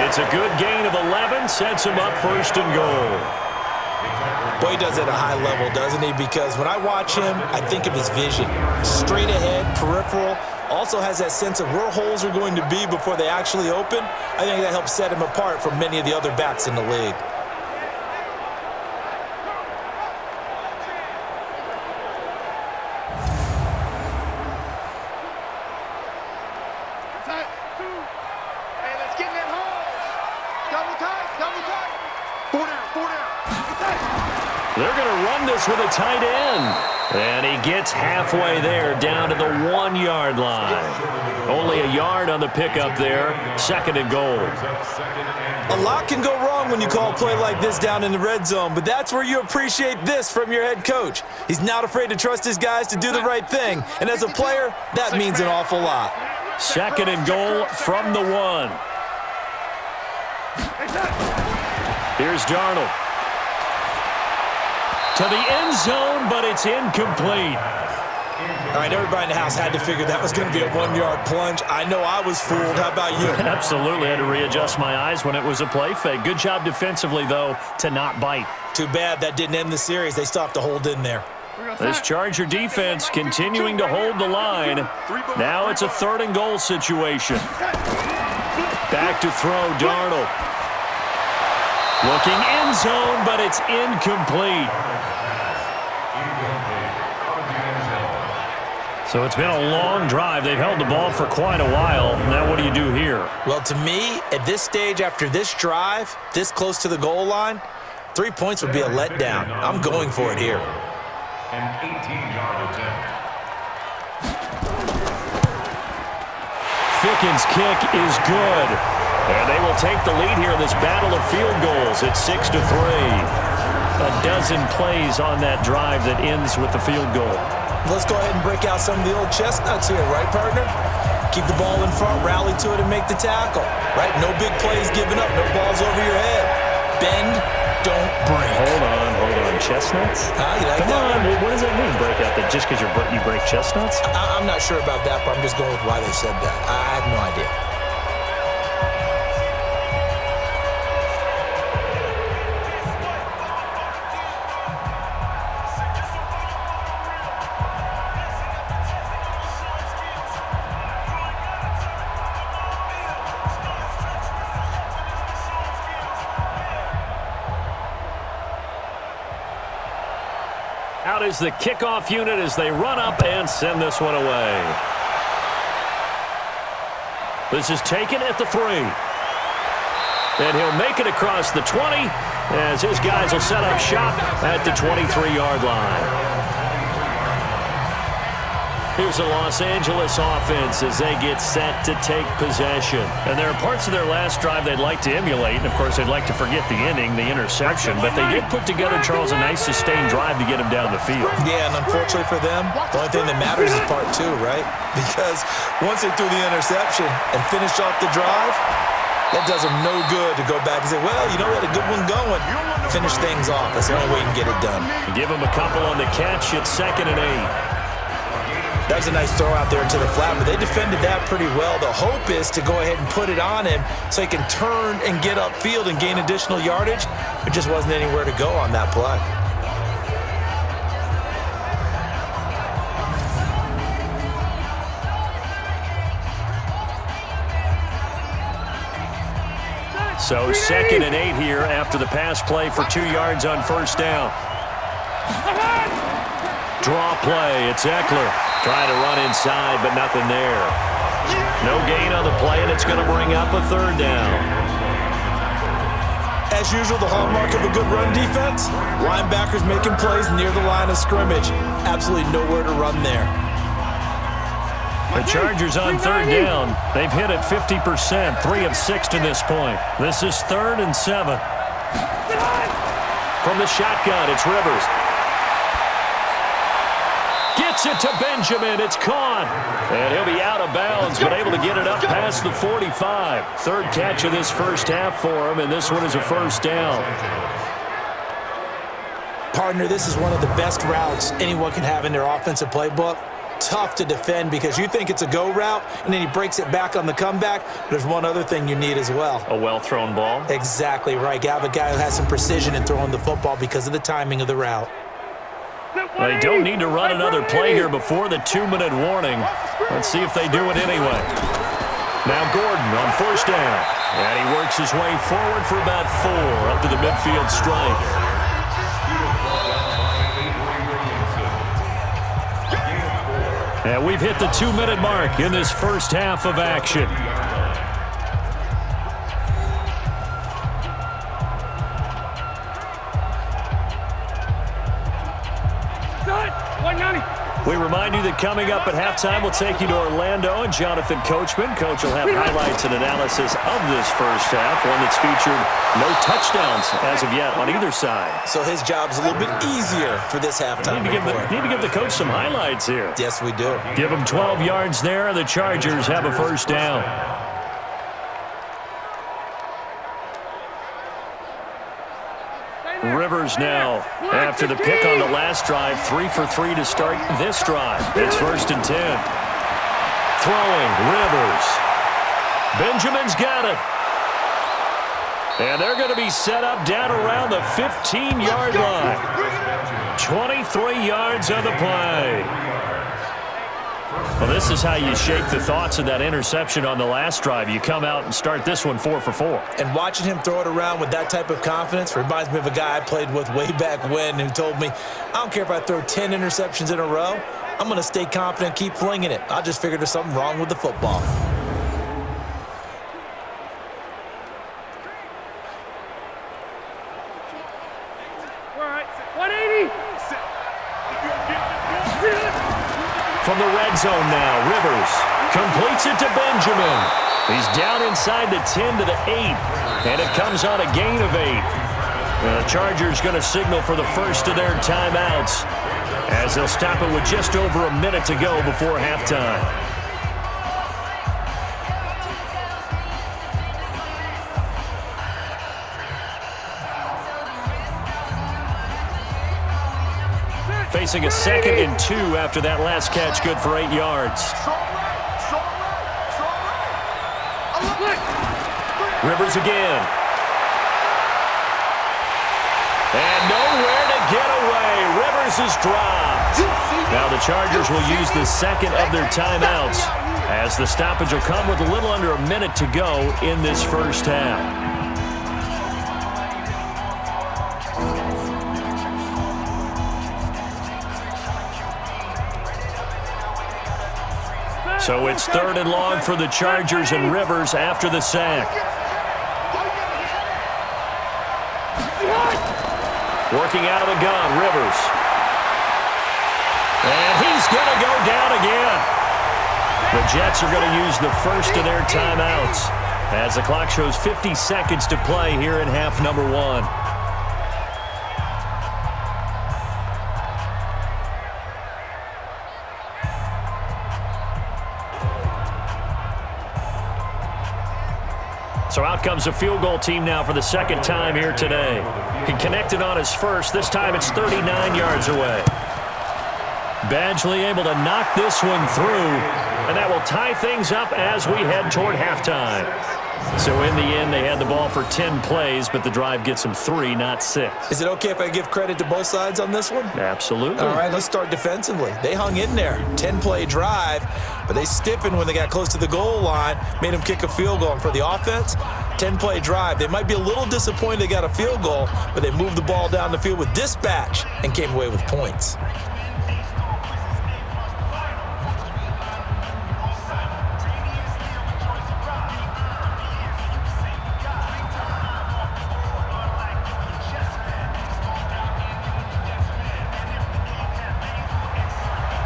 It's a good gain of 11, sets him up 1st and goal. Boy, he does it at a high level, doesn't he? Because when I watch him, I think of his vision. Straight ahead, peripheral. Also has that sense of where holes are going to be before they actually open. I think that helps set him apart from many of the other backs in the league. Hey, let's get in that hole. Double tight, double tight. 4 down, 4 down. They're going to run this with a tight end. And he gets halfway there down to the 1-yard line. Only a yard on the pickup there. 2nd and goal. A lot can go wrong when you call a play like this down in the red zone, but that's where you appreciate this from your head coach. He's not afraid to trust his guys to do the right thing. And as a player, that means an awful lot. 2nd and goal from the 1. Here's Darnold. To the end zone, but it's incomplete. All right, everybody in the house had to figure that was going to be a 1-yard plunge. I know I was fooled. How about you? Absolutely. Had to readjust my eyes when it was a play fake. Good job defensively, though, to not bite. Too bad that didn't end the series. They still have to hold in there. This Charger defense continuing to hold the line. Now it's a 3rd and goal situation. Back to throw, Darnold. Looking end zone, but it's incomplete. So it's been a long drive. They've held the ball for quite a while. Now what do you do here? Well, to me, at this stage, after this drive, this close to the goal line, 3 points would be a letdown. I'm going for it here. An 18-yard attempt. Ficken's kick is good. And they will take the lead here in this battle of field goals. It's 6-3. A dozen plays on that drive that ends with the field goal. Let's go ahead and break out some of the old chestnuts here, right, partner? Keep the ball in front, rally to it, and make the tackle, right? No big plays given up, no balls over your head. Bend, don't break. Hold on. Chestnuts? You like Come that? on, what does that mean, break out? That just because you break chestnuts? I'm not sure about that, but I'm just going with why they said that. I have no idea. Out is the kickoff unit as they run up and send this one away. This is taken at the 3. And he'll make it across the 20 as his guys will set up shop at the 23-yard line. Here's the Los Angeles offense as they get set to take possession. And there are parts of their last drive they'd like to emulate. And, of course, they'd like to forget the ending, the interception. But they did put together, Charles, a nice sustained drive to get him down the field. Yeah, and unfortunately for them, the only thing that matters is part 2, right? Because once they threw the interception and finished off the drive, that does them no good to go back and say, well, you know what, a good one going. Finish things off. That's the only way you can get it done. Give him a couple on the catch. It's 2nd and 8. That was a nice throw out there into the flat, but they defended that pretty well. The hope is to go ahead and put it on him so he can turn and get upfield and gain additional yardage. There just wasn't anywhere to go on that play. So 2nd and 8 here after the pass play for 2 yards on first down. Draw play. It's Eckler. Trying to run inside, but nothing there. No gain on the play, and it's going to bring up a 3rd down. As usual, the hallmark of a good run defense, linebackers making plays near the line of scrimmage. Absolutely nowhere to run there. The Chargers on 3rd down. They've hit it 50%, 3 of 6 to this point. This is 3rd and 7. From the shotgun, it's Rivers. Gets it to Benjamin. It's caught. And he'll be out of bounds, but able to get it up past the 45. 3rd catch of this first half for him, and this one is a 1st down. Partner, this is one of the best routes anyone can have in their offensive playbook. Tough to defend because you think it's a go route, and then he breaks it back on the comeback. There's one other thing you need as well. A well-thrown ball. Exactly right. You have a guy who has some precision in throwing the football because of the timing of the route. They don't need to run another play here before the 2-minute warning. Let's see if they do it anyway. Now Gordon on 1st down. And he works his way forward for about 4 up to the midfield stripe. And we've hit the 2-minute mark in this first half of action. We remind you that coming up at halftime, we'll take you to Orlando and Jonathan Coachman. Coach will have highlights and analysis of this first half, one that's featured no touchdowns as of yet on either side. So his job's a little bit easier for this halftime report. Need to give the coach some highlights here. Yes, we do. Give him 12 yards there, and the Chargers have a 1st down. Rivers now, after the pick on the last drive, 3 for 3 to start this drive. It's 1st and 10. Throwing, Rivers. Benjamin's got it. And they're going to be set up down around the 15-yard line. 23 yards on the play. Well, this is how you shake the thoughts of that interception on the last drive. You come out and start this one 4 for 4. And watching him throw it around with that type of confidence reminds me of a guy I played with way back when who told me, I don't care if I throw 10 interceptions in a row. I'm going to stay confident, keep flinging it. I just figured there's something wrong with the football. From the red zone now, Rivers completes it to Benjamin. He's down inside the 10 to the 8, and it comes on a gain of 8. The Chargers going to signal for the first of their timeouts as they'll stop it with just over a minute to go before halftime. Facing a 2nd and 2 after that last catch, good for 8 yards. Rivers again. And nowhere to get away. Rivers is dropped. Now the Chargers will use the second of their timeouts as the stoppage will come with a little under a minute to go in this first half. So it's 3rd and long for the Chargers, and Rivers after the sack. Working out of the gun, Rivers. And he's going to go down again. The Jets are going to use the first of their timeouts as the clock shows 50 seconds to play here in half number 1. So out comes a field goal team now for the second time here today. He connected on his first. This time it's 39 yards away. Badgley able to knock this one through, and that will tie things up as we head toward halftime. So in the end, they had the ball for 10 plays, but the drive gets them 3, not 6. Is it okay if I give credit to both sides on this one? Absolutely. All right, let's start defensively. They hung in there. 10-play drive, but they stiffened when they got close to the goal line, made them kick a field goal. And for the offense, 10-play drive. They might be a little disappointed they got a field goal, but they moved the ball down the field with dispatch and came away with points.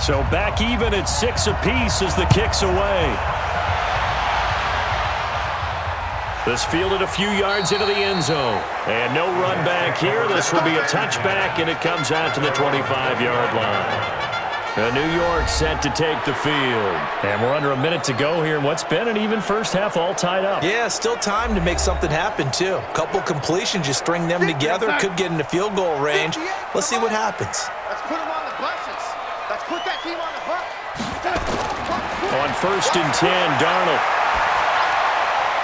So back even at 6 apiece as the kick's away. This fielded a few yards into the end zone. And no run back here. This will be a touchback, and it comes out to the 25-yard line. New York set to take the field. And we're under a minute to go here in what's been an even first half, all tied up. Yeah, still time to make something happen, too. A couple completions, just string them together. Could get into field goal range. Let's see what happens. Let's put them on the buses. Let's put that team on the bus. On 1st and 10, Darnold.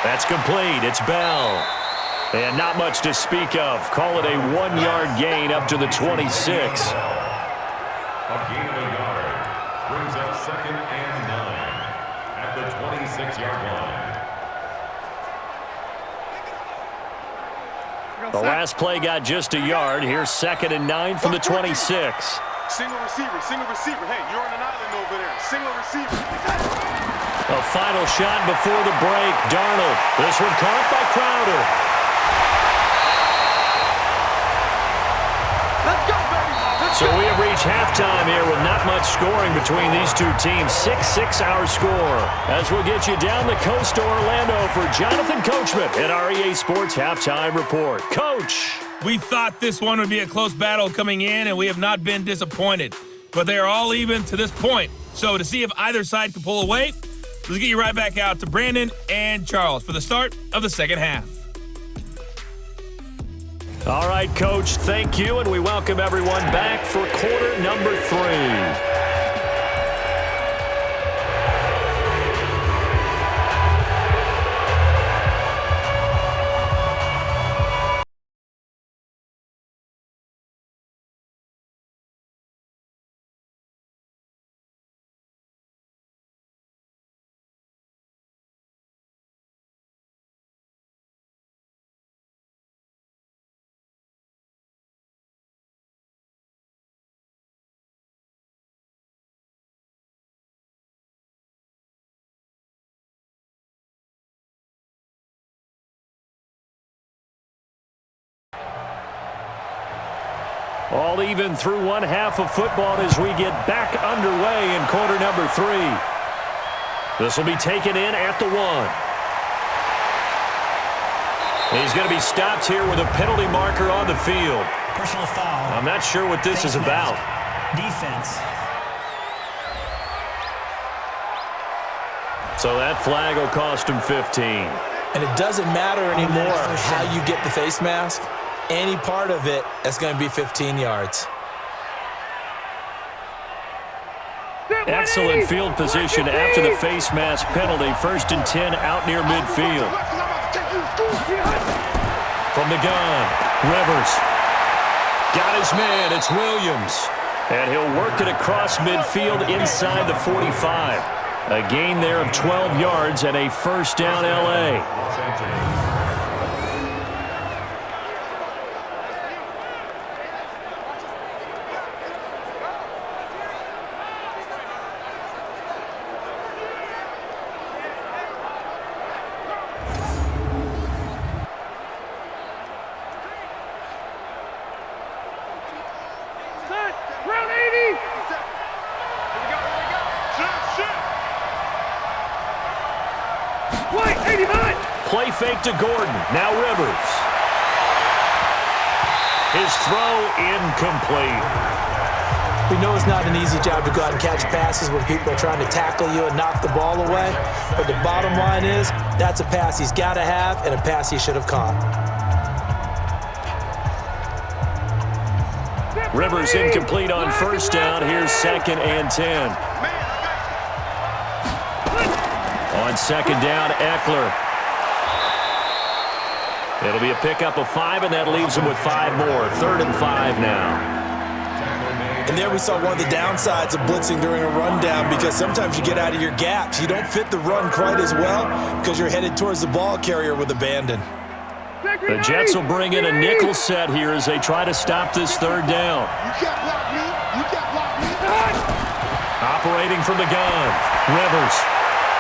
That's complete. It's Bell. And not much to speak of. Call it a 1-yard gain up to the 26. A gain of a yard brings up 2nd and 9 at the 26-yard line. The last play got just a yard. Here's 2nd and 9 from the 26. Single receiver. Hey, you're on an island over there. Single receiver. A final shot before the break. Darnold. This one caught by Crowder. Let's go, baby. So we have reached halftime here with not much scoring between these two teams. 6-6 our score. As we'll get you down the coast to Orlando for Jonathan Coachman at our EA Sports Halftime Report. Coach. We thought this one would be a close battle coming in, and we have not been disappointed. But they are all even to this point. So to see if either side can pull away, let's get you right back out to Brandon and Charles for the start of the second half. All right, Coach, thank you, and we welcome everyone back for quarter number 3. All even through one half of football as we get back underway in quarter number 3. This will be taken in at the 1. He's going to be stopped here with a penalty marker on the field. Personal foul. I'm not sure what this is about. Defense. So that flag will cost him 15. And it doesn't matter anymore how you get the face mask. Any part of it, that's going to be 15 yards. Excellent field position after the face mask penalty. 1st and 10 out near midfield. From the gun, Rivers. Got his man, it's Williams. And he'll work it across midfield inside the 45. A gain there of 12 yards and a 1st down LA. Play fake to Gordon. Now Rivers. His throw incomplete. We know it's not an easy job to go out and catch passes when people are trying to tackle you and knock the ball away. But the bottom line is, that's a pass he's got to have and a pass he should have caught. Rivers incomplete on 1st down. Here's 2nd and 10. On 2nd down, Eckler. It'll be a pickup of 5, and that leaves him with 5 more. 3rd and 5 now. And there we saw one of the downsides of blitzing during a rundown, because sometimes you get out of your gaps. You don't fit the run quite as well because you're headed towards the ball carrier with abandon. The Jets will bring in a nickel set here as they try to stop this 3rd down. You can't block me. You can't block me. Operating from the gun. Rivers.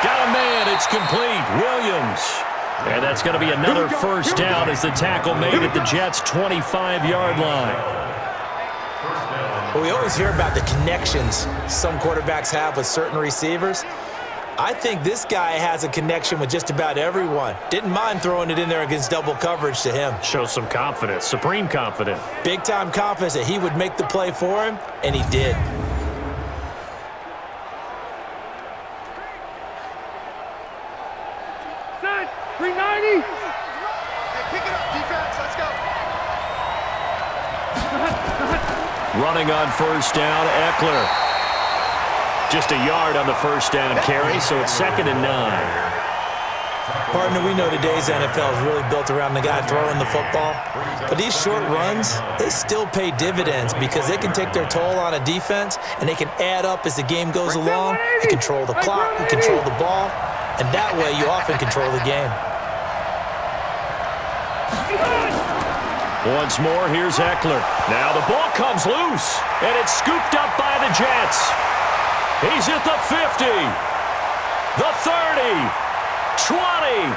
Got a man. It's complete. Williams. And that's going to be another 1st down as the tackle made at the Jets' 25-yard line. Well, we always hear about the connections some quarterbacks have with certain receivers. I think this guy has a connection with just about everyone. Didn't mind throwing it in there against double coverage to him. Shows some confidence, supreme confidence. Big-time confidence that he would make the play for him, and he did. Set, 390. Hey, pick it up, defense. Let's go. Running on 1st down, Eckler. Just a yard on the 1st down carry, so it's 2nd and 9. Partner, we know today's NFL is really built around the guy throwing the football. But these short runs, they still pay dividends because they can take their toll on a defense, and they can add up as the game goes along. You control the clock, you control the ball, and that way you often control the game. Once more, here's Eckler. Now the ball comes loose, and it's scooped up by the Jets. He's at the 50, the 30, 20,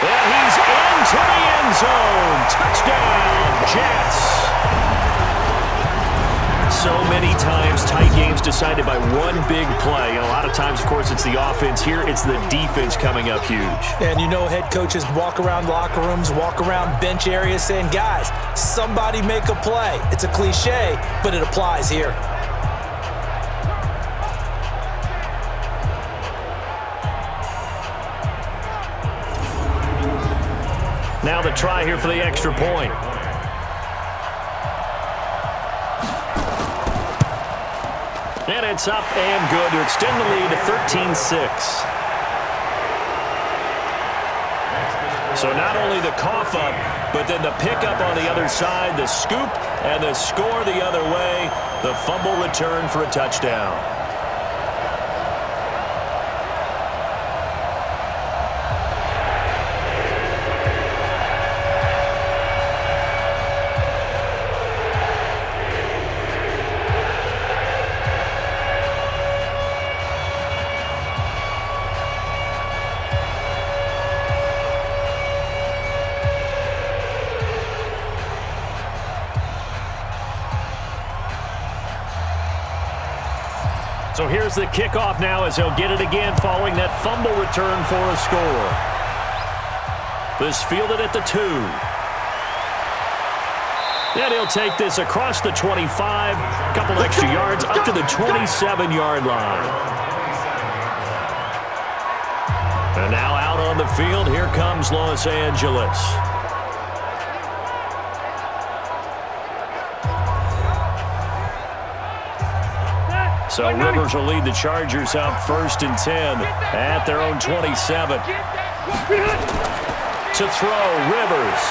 and he's into the end zone. Touchdown, Jets. So many times, tight games decided by one big play. And a lot of times, of course, it's the offense. Here, it's the defense coming up huge. And you know head coaches walk around locker rooms, walk around bench areas saying, guys, somebody make a play. It's a cliche, but it applies here. Now the try here for the extra point. And it's up and good to extend the lead to 13-6. So not only the cough up, but then the pickup on the other side, the scoop, and the score the other way. The fumble return for a touchdown. So here's the kickoff now as he'll get it again following that fumble return for a score. This fielded at the 2. And he'll take this across the 25, a couple extra yards up to the 27-yard line. And now out on the field, here comes Los Angeles. So Rivers will lead the Chargers up 1st and 10 at their own 27. To throw, Rivers.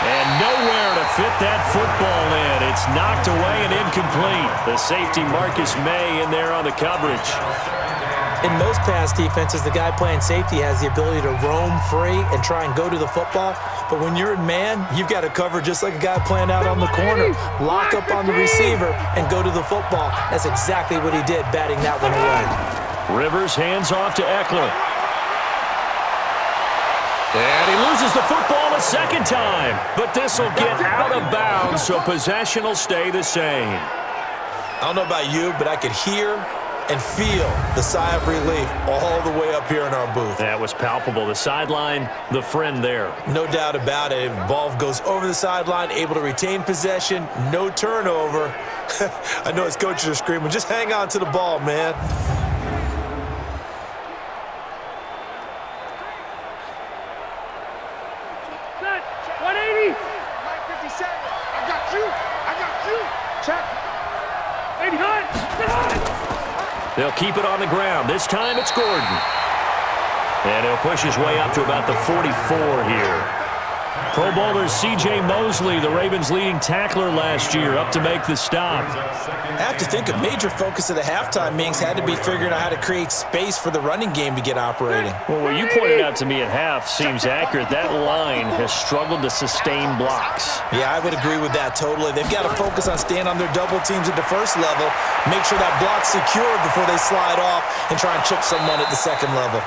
And nowhere to fit that football in. It's knocked away and incomplete. The safety Marcus May in there on the coverage. In most pass defenses, the guy playing safety has the ability to roam free and try and go to the football. But when you're in man, you've got to cover just like a guy playing out on the corner. Lock up on the receiver and go to the football. That's exactly what he did, batting that one away. Rivers hands off to Eckler. And he loses the football a second time. But this will get out of bounds, so possession will stay the same. I don't know about you, but I could hear and feel the sigh of relief all the way up here in our booth. That was palpable. The sideline, the friend there. No doubt about it. If the ball goes over the sideline, able to retain possession, no turnover. I know his coaches are screaming, just hang on to the ball, man. They'll keep it on the ground. This time it's Gordon. And he'll push his way up to about the 44 here. Pro Bowler C.J. Mosley, the Ravens' leading tackler last year, up to make the stop. I have to think a major focus of the halftime meetings had to be figuring out how to create space for the running game to get operating. Well, what you pointed out to me at half seems accurate. That line has struggled to sustain blocks. Yeah, I would agree with that totally. They've got to focus on staying on their double teams at the first level, make sure that block's secured before they slide off and try and chip someone at the second level.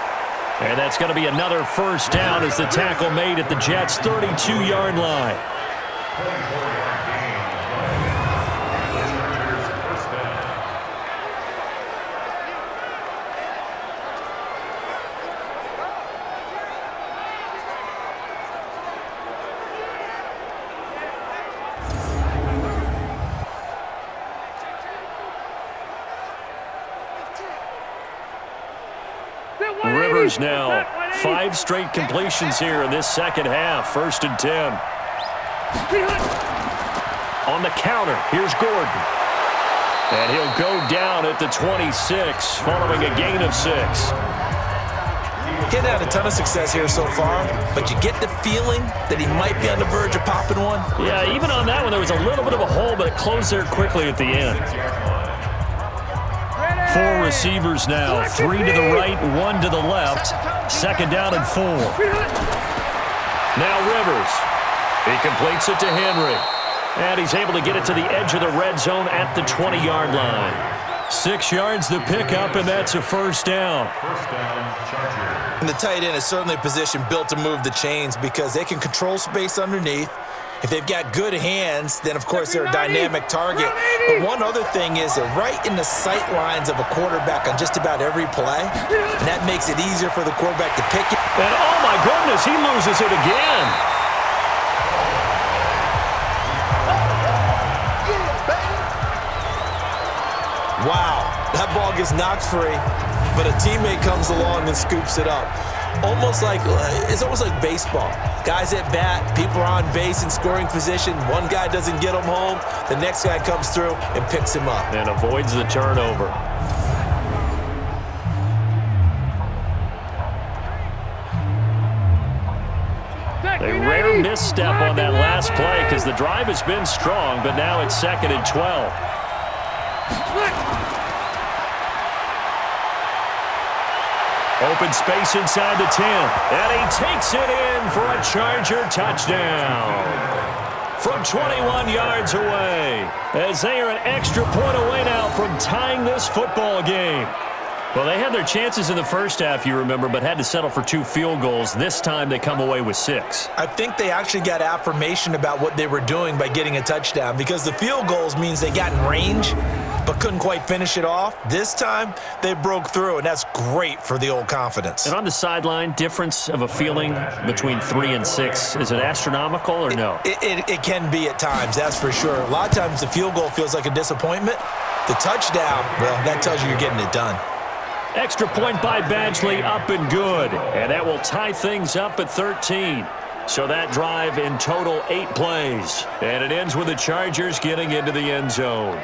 And that's going to be another first down as the tackle made at the Jets' 32-yard line. Rivers now 5 straight completions here in this second half. 1st and 10. On the counter, here's Gordon. And he'll go down at the 26 following a gain of 6. Getting out a ton of success here so far, but you get the feeling that he might be on the verge of popping one. Yeah, even on that one, there was a little bit of a hole, but it closed there quickly at the end. 4 receivers now, 3 to the right, 1 to the left. 2nd down and 4. Now Rivers. He completes it to Henry. And he's able to get it to the edge of the red zone at the 20-yard line. 6 yards the pickup, and that's a first down. And the tight end is certainly a position built to move the chains because they can control space underneath. If they've got good hands, then, of course, they're a dynamic target. But one other thing is they're right in the sight lines of a quarterback on just about every play, and that makes it easier for the quarterback to pick it. And, oh, my goodness, he loses it again. Wow, that ball gets knocked free, but a teammate comes along and scoops it up. It's almost like baseball. Guys at bat, people are on base in scoring position. One guy doesn't get him home. The next guy comes through and picks him up. And avoids the turnover. A rare misstep on that last play because the drive has been strong, but now it's 2nd and 12. Open space inside the 10. And he takes it in for a Charger touchdown. From 21 yards away. As they are an extra point away now from tying this football game. Well, they had their chances in the first half, you remember, but had to settle for 2 field goals. This time they come away with 6. I think they actually got affirmation about what they were doing by getting a touchdown because the field goals means they got in range. but couldn't quite finish it off. This time, they broke through, and that's great for the old confidence. And on the sideline, difference of a feeling between 3 and 6, is it astronomical or no? It can be at times, that's for sure. A lot of times the field goal feels like a disappointment. The touchdown, well, that tells you you're getting it done. Extra point by Badgley, up and good. And that will tie things up at 13. So that drive in total 8 plays. And it ends with the Chargers getting into the end zone.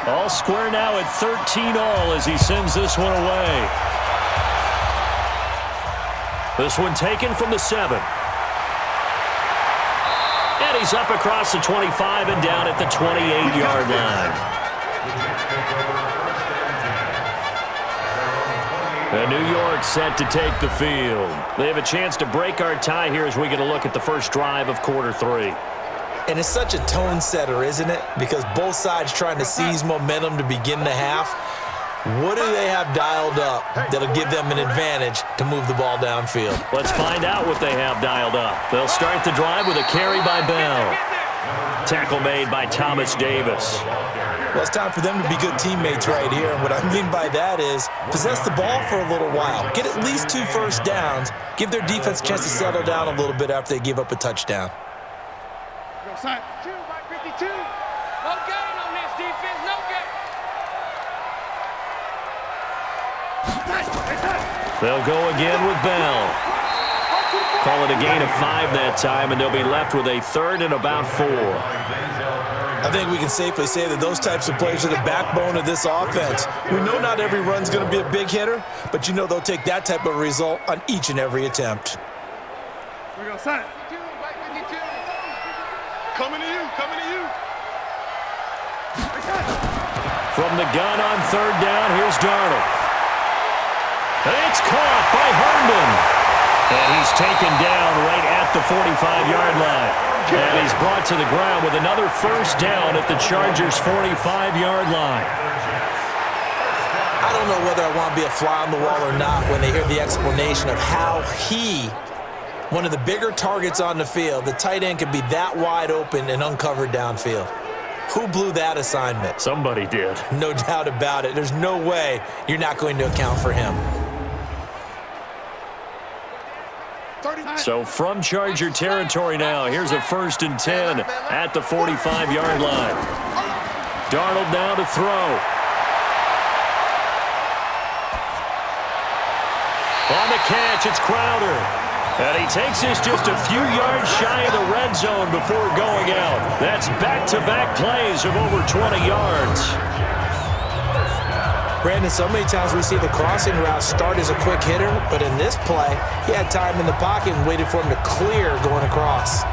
All square now at 13 all as he sends this one away. This one taken from the 7. And he's up across the 25 and down at the 28-yard line. And New York set to take the field. They have a chance to break our tie here as we get a look at the first drive of quarter 3. And it's such a tone setter, isn't it? Because both sides trying to seize momentum to begin the half. What do they have dialed up that'll give them an advantage to move the ball downfield? Let's find out what they have dialed up. They'll start the drive with a carry by Bell. Tackle made by Thomas Davis. Well, it's time for them to be good teammates right here. And what I mean by that is possess the ball for a little while. Get at least 2 first downs. Give their defense a chance to settle down a little bit after they give up a touchdown. Side 2 by 52. No gain on this defense. No gain. They'll go again with Bell. Call it a gain of 5 that time, and they'll be left with a 3rd and about 4. I think we can safely say that those types of plays are the backbone of this offense. We know not every run's going to be a big hitter, but you know they'll take that type of result on each and every attempt. We go side 2 by 52. Coming to you, coming to you. From the gun on 3rd down, here's Darnold. And it's caught by Herndon. And he's taken down right at the 45-yard line. And he's brought to the ground with another first down at the Chargers' 45-yard line. I don't know whether I want to be a fly on the wall or not when they hear the explanation of how one of the bigger targets on the field, the tight end, could be that wide open and uncovered downfield. Who blew that assignment? Somebody did. No doubt about it. There's no way you're not going to account for him. So from Charger territory now, here's a 1st and 10 at the 45-yard line. Darnold now to throw. On the catch, it's Crowder. And he takes this just a few yards shy of the red zone before going out. That's back-to-back plays of over 20 yards. Brandon, so many times we see the crossing route start as a quick hitter, but in this play, he had time in the pocket and waited for him to clear going across.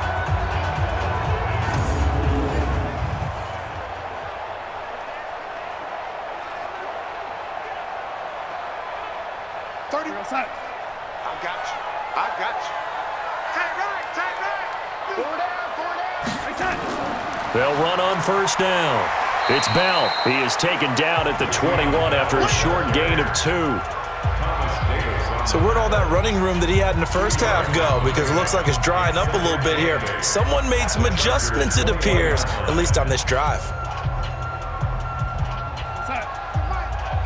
They'll run on 1st down. It's Bell. He is taken down at the 21 after a short gain of 2. So where'd all that running room that he had in the first half go? Because it looks like it's drying up a little bit here. Someone made some adjustments, it appears, at least on this drive.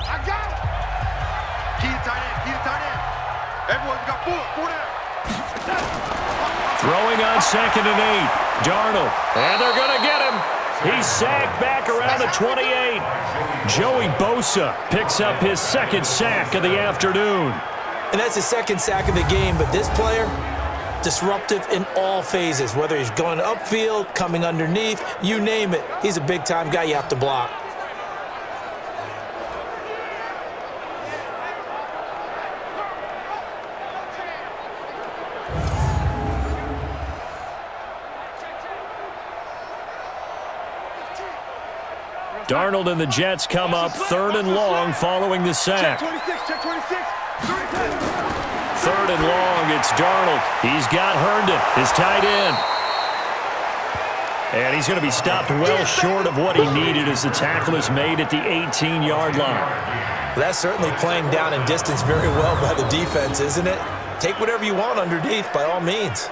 I got it. Key tight end. Everyone's got 4 down. Throwing on 2nd and 8. Darnold. And they're going to get him. He's sacked back around the 28. Joey Bosa picks up his 2nd sack of the afternoon. And that's his 2nd sack of the game, but this player, disruptive in all phases, whether he's going upfield, coming underneath, you name it. He's a big-time guy you have to block. Darnold and the Jets come up 3rd and long following the sack. Check 26, check 26. 3rd and long, it's Darnold. He's got Herndon, his tight end. And he's going to be stopped well short of what he needed as the tackle is made at the 18-yard line. That's certainly playing down in distance very well by the defense, isn't it? Take whatever you want underneath, by all means.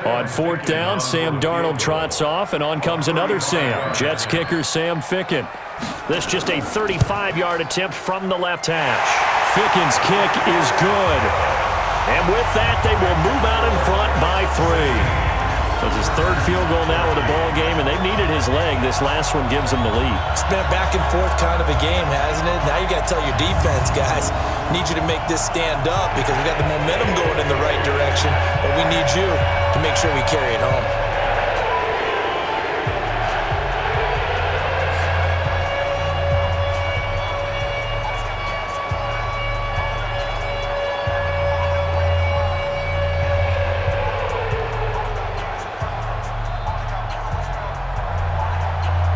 On 4th down, Sam Darnold trots off, and on comes another Sam. Jets kicker Sam Ficken. This just a 35-yard attempt from the left hash. Ficken's kick is good. And with that, they will move out in front by 3. So it's his 3rd field goal now with a ball game, and they've needed his leg. This last one gives them the lead. It's been a back and forth kind of a game, hasn't it? Now you got to tell your defense, guys, need you to make this stand up because we got the momentum going in the right direction, but we need you to make sure we carry it home.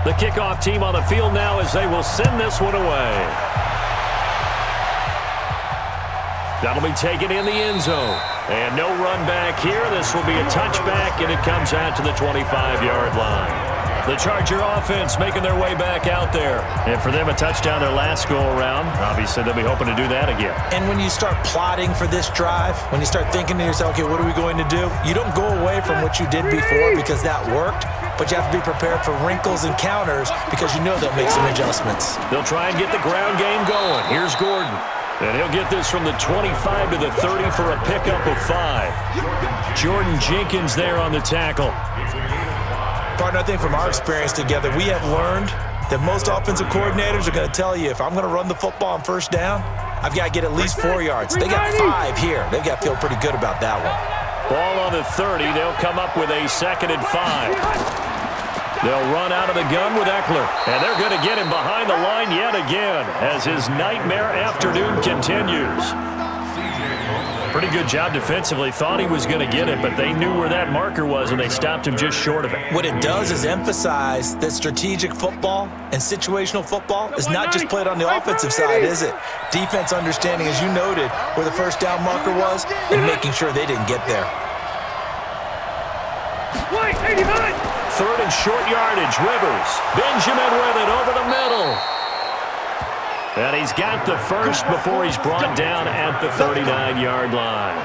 The kickoff team on the field now as they will send this one away. That'll be taken in the end zone. And no run back here. This will be a touchback, and it comes out to the 25-yard line. The Charger offense making their way back out there. And for them, a touchdown their last go-around. Obviously, they'll be hoping to do that again. And when you start plotting for this drive, when you start thinking to yourself, okay, what are we going to do? You don't go away from what you did before because that worked, but you have to be prepared for wrinkles and counters because you know they'll make some adjustments. They'll try and get the ground game going. Here's Gordon. And he'll get this from the 25 to the 30 for a pickup of 5. Jordan Jenkins there on the tackle. Partner, I think from our experience together, we have learned that most offensive coordinators are going to tell you, if I'm going to run the football on 1st down, I've got to get at least 4 yards. They got 5 here. They've got to feel pretty good about that one. Ball on the 30. They'll come up with a 2nd and 5. They'll run out of the gun with Eckler, and they're going to get him behind the line yet again as his nightmare afternoon continues. Pretty good job defensively. Thought he was going to get it, but they knew where that marker was, and they stopped him just short of it. What it does is emphasize that strategic football and situational football is not just played on the offensive side, is it? Defense understanding, as you noted, where the 1st down marker was and making sure they didn't get there. 3rd and short yardage, Rivers. Benjamin with it over the middle. And he's got the first before he's brought down at the 39-yard line.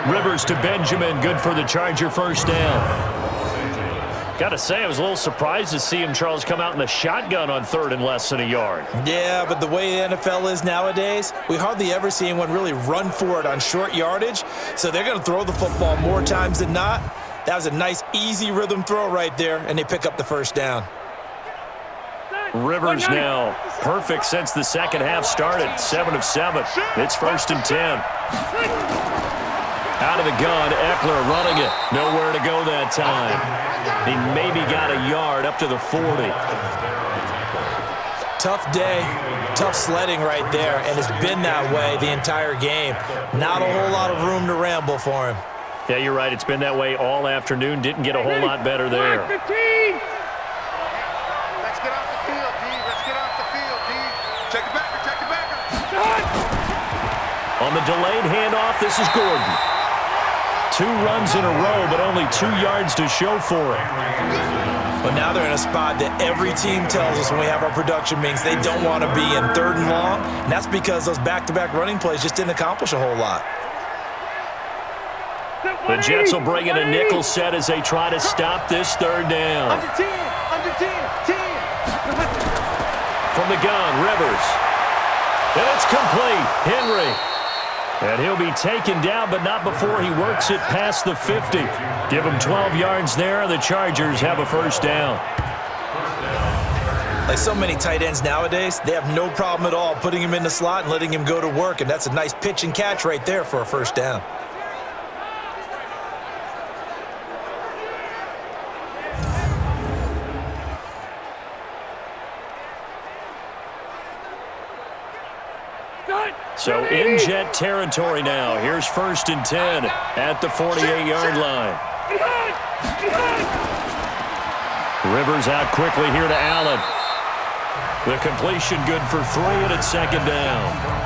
Rivers to Benjamin, good for the Charger 1st down. Got to say, I was a little surprised to see him, Charles, come out in the shotgun on 3rd and less than a yard. Yeah, but the way the NFL is nowadays, we hardly ever see anyone really run for it on short yardage, so they're going to throw the football more times than not. That was a nice, easy rhythm throw right there, and they pick up the 1st down. Rivers now perfect since the 2nd half started. 7 of 7. It's 1st and 10. Out of the gun, Eckler running it. Nowhere to go that time. He maybe got a yard up to the 40. Tough day, tough sledding right there, and it's been that way the entire game. Not a whole lot of room to ramble for him. Yeah, you're right. It's been that way all afternoon. Didn't get a whole lot better there. Let's get off the field, D. Let's get off the field, D. Check it back, check it back. On the delayed handoff, this is Gordon. 2 runs in a row, but only 2 yards to show for it. But now they're in a spot that every team tells us when we have our production meetings they don't want to be in 3rd and long, and that's because those back-to-back running plays just didn't accomplish a whole lot. The Jets will bring in a nickel set as they try to stop this 3rd down. Under 10, under 10, 10. From the gun, Rivers. And it's complete. Henry. And he'll be taken down, but not before he works it past the 50. Give him 12 yards there. The Chargers have a 1st down. Like so many tight ends nowadays, they have no problem at all putting him in the slot and letting him go to work, and that's a nice pitch and catch right there for a 1st down. So in Jet territory now. Here's 1st and 10 at the 48-yard line. Rivers out quickly here to Allen. The completion good for 3, and it's 2nd down.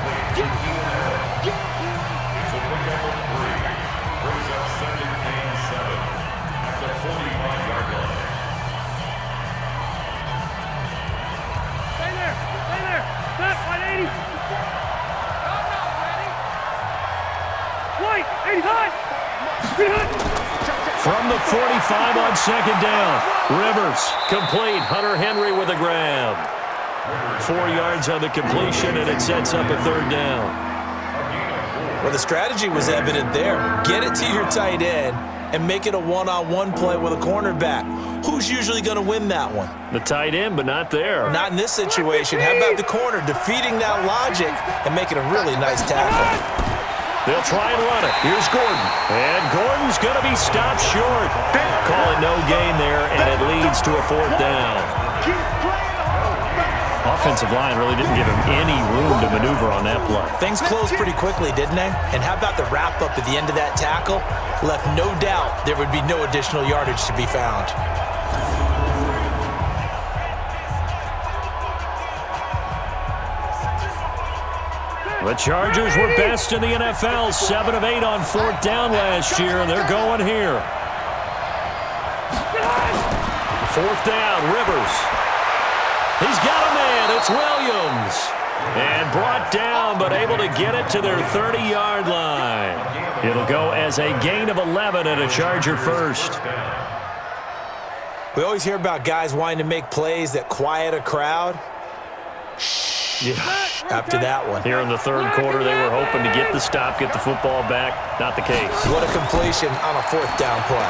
From the 45 on 2nd down. Rivers complete. Hunter Henry with a grab. 4 yards on the completion, and it sets up a 3rd down. Well, the strategy was evident there. Get it to your tight end and make it a one-on-one play with a cornerback. Who's usually going to win that one? The tight end, but not there. Not in this situation. How about the corner defeating that logic and making a really nice tackle? They'll try and run it. Here's Gordon. And Gordon's going to be stopped short. Calling no gain there, and it leads to a 4th down. Offensive line really didn't give him any room to maneuver on that play. Things closed pretty quickly, didn't they? And how about the wrap-up at the end of that tackle? Left no doubt there would be no additional yardage to be found. The Chargers were best in the NFL, 7 of 8 on 4th down last year, and they're going here. 4th down, Rivers. He's got a man, it's Williams. And brought down, but able to get it to their 30-yard line. It'll go as a gain of 11 and a Charger first. We always hear about guys wanting to make plays that quiet a crowd. Yeah. After that one. Here in the 3rd quarter, they were hoping to get the stop, get the football back. Not the case. What a completion on a 4th down play.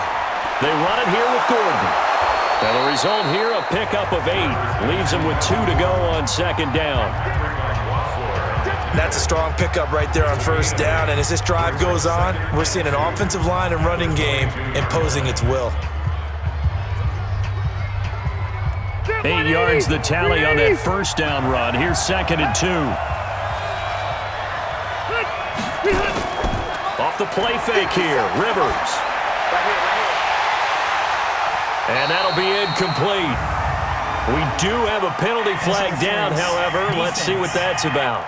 They run it here with Gordon. And the result here, a pickup of 8. Leaves them with 2 to go on 2nd down. That's a strong pickup right there on 1st down. And as this drive goes on, we're seeing an offensive line and running game imposing its will. 8 yards the tally on that 1st down run. Here's 2nd and 2. Off the play fake here, Rivers. And that'll be incomplete. We do have a penalty flag down, however. Let's see what that's about.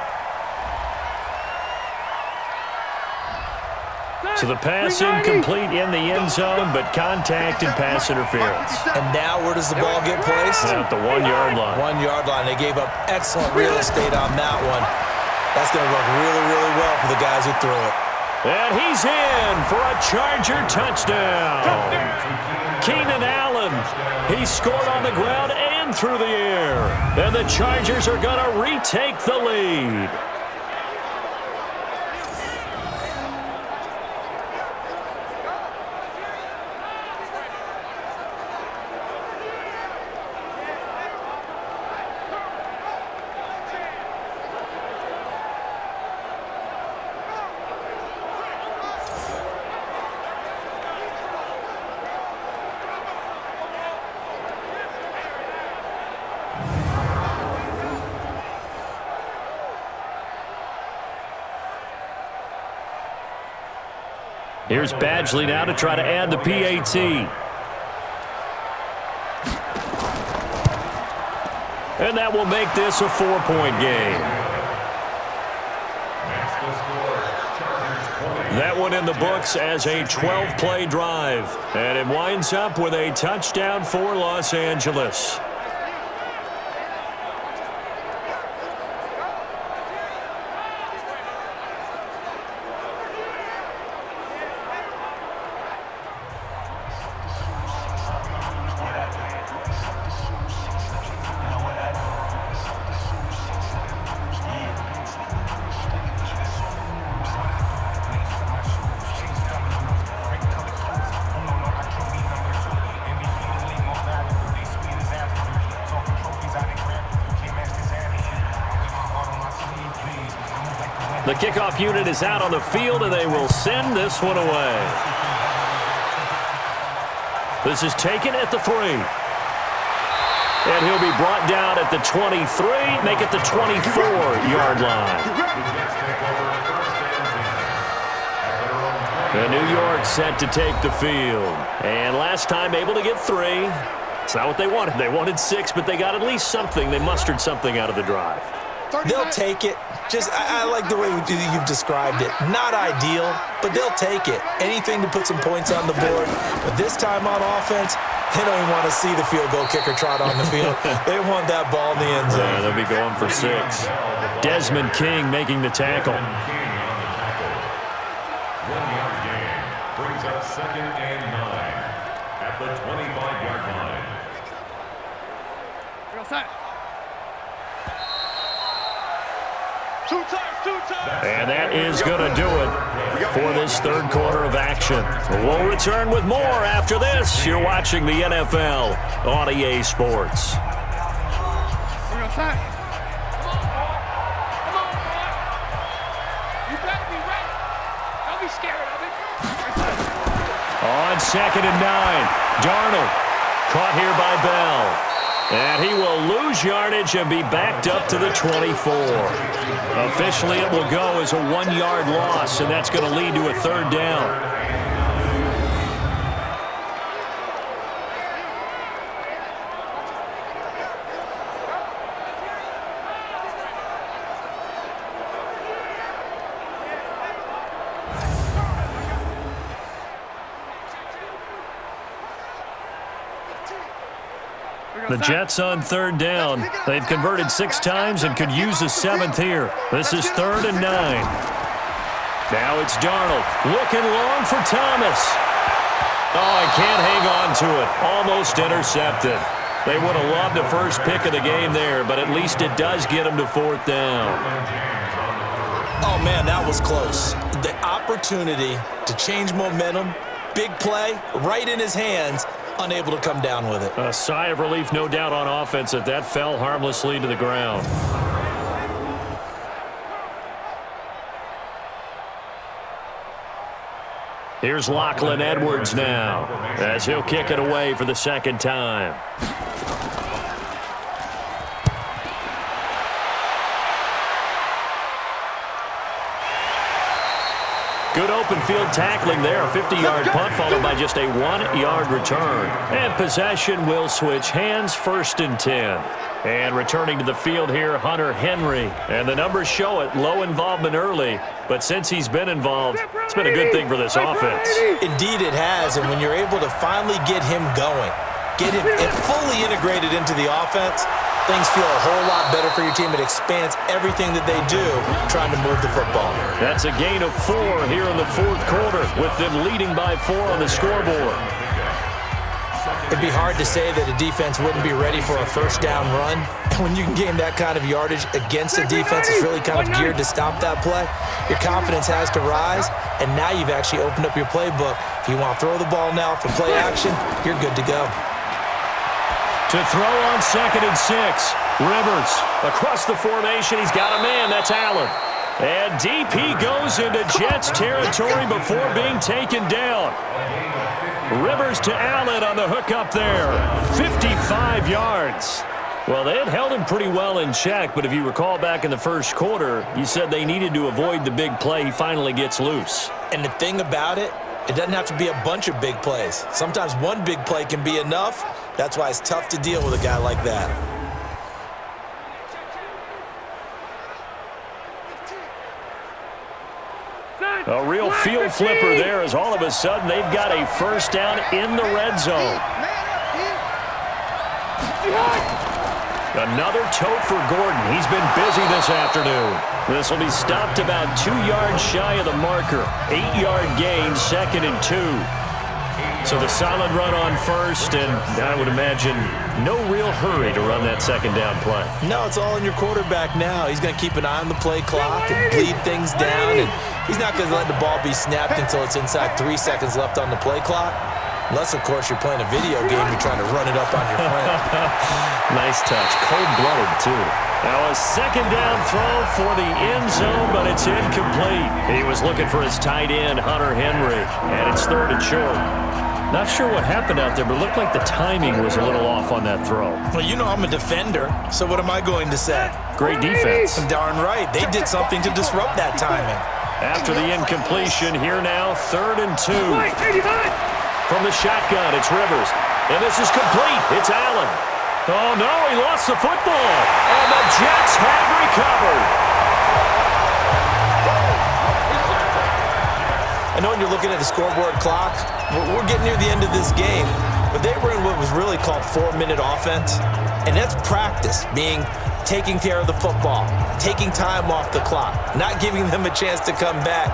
So the pass incomplete in the end zone, but contact and pass interference. And now where does the ball get placed? At the 1-yard line. 1-yard line. They gave up excellent real estate on that one. That's going to work really, really well for the guys who threw it. And he's in for a Charger touchdown. Keenan Allen, he scored on the ground and through the air. And the Chargers are going to retake the lead. Here's Badgley now to try to add the PAT. And that will make this a 4-point game. That one in the books as a 12-play drive. And it winds up with a touchdown for Los Angeles. The kickoff unit is out on the field, and they will send this one away. This is taken at the 3. And he'll be brought down at the 23, make it the 24-yard line. And New York set to take the field. And last time able to get 3. It's not what they wanted. They wanted 6, but they got at least something. They mustered something out of the drive. They'll take it. I like the way you've described it. Not ideal, but they'll take it. Anything to put some points on the board. But this time on offense, they don't even want to see the field goal kicker trot on the field. They want that ball in the end zone. Yeah, they'll be going for 6. Desmond King making the tackle. 1 yard gain brings up 2nd and 9 at the 25-yard line. And that is going to do it for this third quarter of action. We'll return with more after this. You're watching the NFL on EA Sports. On 2nd and 9, Darnold caught here by Bell. And he will lose yardage and be backed up to the 24. Officially, it will go as a 1-yard loss, and that's going to lead to a 3rd down. The Jets on 3rd down. They've converted 6 times and could use a 7th here. This is 3rd and 9. Now it's Darnold looking long for Thomas. Oh, I can't hang on to it. Almost intercepted. They would have loved the first pick of the game there, but at least it does get them to 4th down. Oh, man, that was close. The opportunity to change momentum, big play, right in his hands, unable to come down with it. A sigh of relief, no doubt, on offense that fell harmlessly to the ground. Here's Lachlan Edwards now as he'll kick it away for the 2nd time. Good open field tackling there. A 50-yard punt followed by just a 1-yard return. And possession will switch hands, 1st and 10. And returning to the field here, Hunter Henry. And the numbers show it. Low involvement early. But since he's been involved, it's been a good thing for this offense. Indeed it has. And when you're able to finally get him going, get him fully integrated into the offense, things feel a whole lot better for your team. It expands everything that they do trying to move the football. That's a gain of 4 here in the 4th quarter, with them leading by 4 on the scoreboard. It'd be hard to say that a defense wouldn't be ready for a 1st down run. And when you can gain that kind of yardage against a defense that's really kind of geared to stop that play, your confidence has to rise, and now you've actually opened up your playbook. If you want to throw the ball now for play action, you're good to go. To throw on 2nd and 6. Rivers across the formation. He's got a man. That's Allen. And deep he goes into Jets territory before being taken down. Rivers to Allen on the hook up there. 55 yards. Well, they had held him pretty well in check, but if you recall back in the 1st quarter, you said they needed to avoid the big play. He finally gets loose. And the thing about it, it doesn't have to be a bunch of big plays. Sometimes one big play can be enough. That's why it's tough to deal with a guy like that. A real field flipper there, as all of a sudden they've got a 1st down in the red zone. Another tote for Gordon. He's been busy this afternoon. This will be stopped about 2 yards shy of the marker. 8-yard gain, 2nd and 2. So the solid run on 1st, and I would imagine no real hurry to run that 2nd down play. No, it's all in your quarterback now. He's going to keep an eye on the play clock and bleed things down, and he's not going to let the ball be snapped until it's inside 3 seconds left on the play clock. Unless, of course, you're playing a video game, you're trying to run it up on your friend. Nice touch. Cold-blooded, too. Now a 2nd down throw for the end zone, but it's incomplete. He was looking for his tight end, Hunter Henry, and it's 3rd and short. Not sure what happened out there, but it looked like the timing was a little off on that throw. Well, you know I'm a defender, so what am I going to say? Great defense. Darn right. They did something to disrupt that timing. After the incompletion, here now, 3rd and 2. From the shotgun, it's Rivers. And this is complete. It's Allen. Oh, no, he lost the football. And the Jets have recovered. I know when you're looking at the scoreboard clock, we're getting near the end of this game, but they were in what was really called 4-minute offense, and that's practice, meaning taking care of the football, taking time off the clock, not giving them a chance to come back.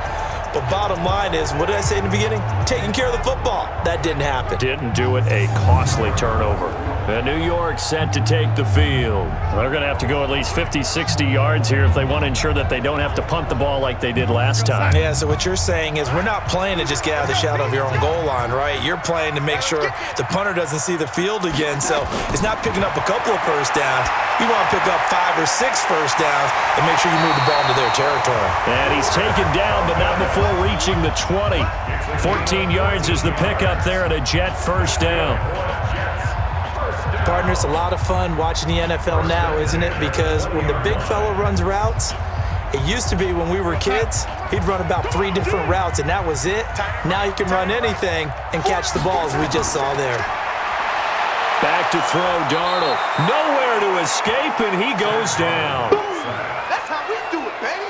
But bottom line is, what did I say in the beginning? Taking care of the football. That didn't happen. Didn't do it. A costly turnover. And New York set to take the field. They're going to have to go at least 50, 60 yards here if they want to ensure that they don't have to punt the ball like they did last time. Yeah, so what you're saying is we're not playing to just get out of the shadow of your own goal line, right? You're playing to make sure the punter doesn't see the field again. So it's not picking up a couple of first downs. You want to pick up 5 or 6 first downs and make sure you move the ball into their territory. And he's taken down, but not before reaching the 20. 14 yards is the pickup there at a Jet first down. Partner, it's a lot of fun watching the NFL now, isn't it? Because when the big fella runs routes, it used to be when we were kids, he'd run about 3 different routes, and that was it. Now he can run anything and catch the balls we just saw there. Back to throw, Darnold. Nowhere to escape, and he goes down. That's how we do it, baby.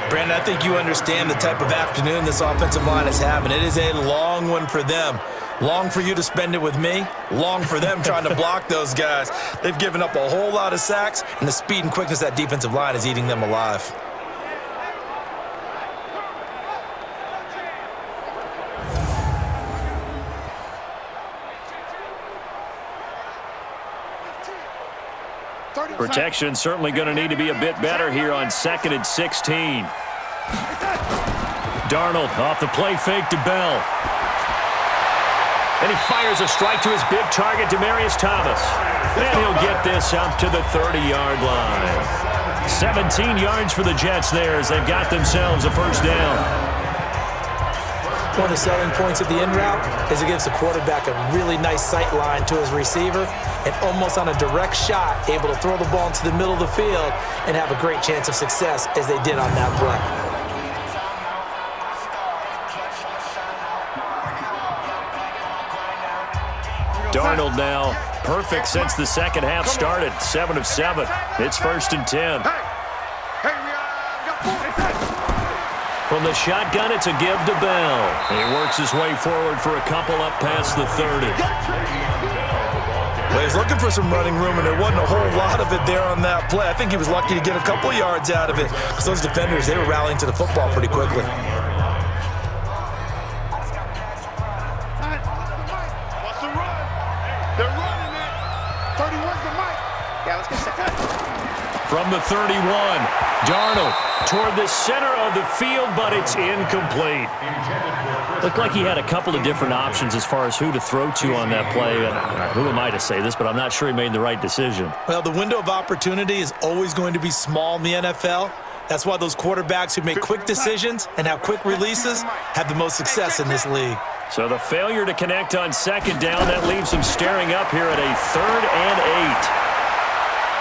Brandon, I think you understand the type of afternoon this offensive line is having. It is a long one for them. Long for you to spend it with me. Long for them trying to block those guys. They've given up a whole lot of sacks, and the speed and quickness of that defensive line is eating them alive. Protection certainly going to need to be a bit better here on 2nd and 16. Darnold off the play fake to Bell. And he fires a strike to his big target, Demaryius Thomas. And he'll get this up to the 30-yard line. 17 yards for the Jets there as they've got themselves a first down. One of the selling points of the in route is it gives the quarterback a really nice sight line to his receiver and almost on a direct shot able to throw the ball into the middle of the field and have a great chance of success as they did on that play. Darnold now perfect since the second half started. 7 of 7. It's 1st and 10. From the shotgun, it's a give to Bell. He works his way forward for a couple up past the 30. Well, he's looking for some running room, and there wasn't a whole lot of it there on that play. I think he was lucky to get a couple yards out of it because those defenders, they were rallying to the football pretty quickly. What's the run? They're running it. 31's the mic. Yeah, let's get set. From the 31, Darnold toward the center of the field, but it's incomplete. Looked like he had a couple of different options as far as who to throw to on that play. And who am I to say this, but I'm not sure he made the right decision. Well, the window of opportunity is always going to be small in the NFL. That's why those quarterbacks who make quick decisions and have quick releases have the most success in this league. So the failure to connect on 2nd down, that leaves him staring up here at a 3rd and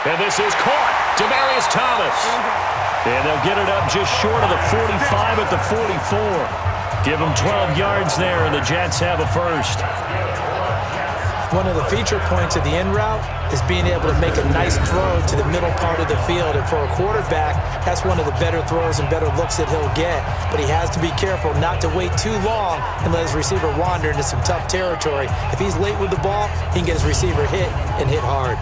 8. And this is caught. Demaryius Thomas. And they'll get it up just short of the 45 at the 44. Give them 12 yards there, and the Jets have a first. One of the feature points of the in route is being able to make a nice throw to the middle part of the field. And for a quarterback, that's one of the better throws and better looks that he'll get. But he has to be careful not to wait too long and let his receiver wander into some tough territory. If he's late with the ball, he can get his receiver hit and hit hard.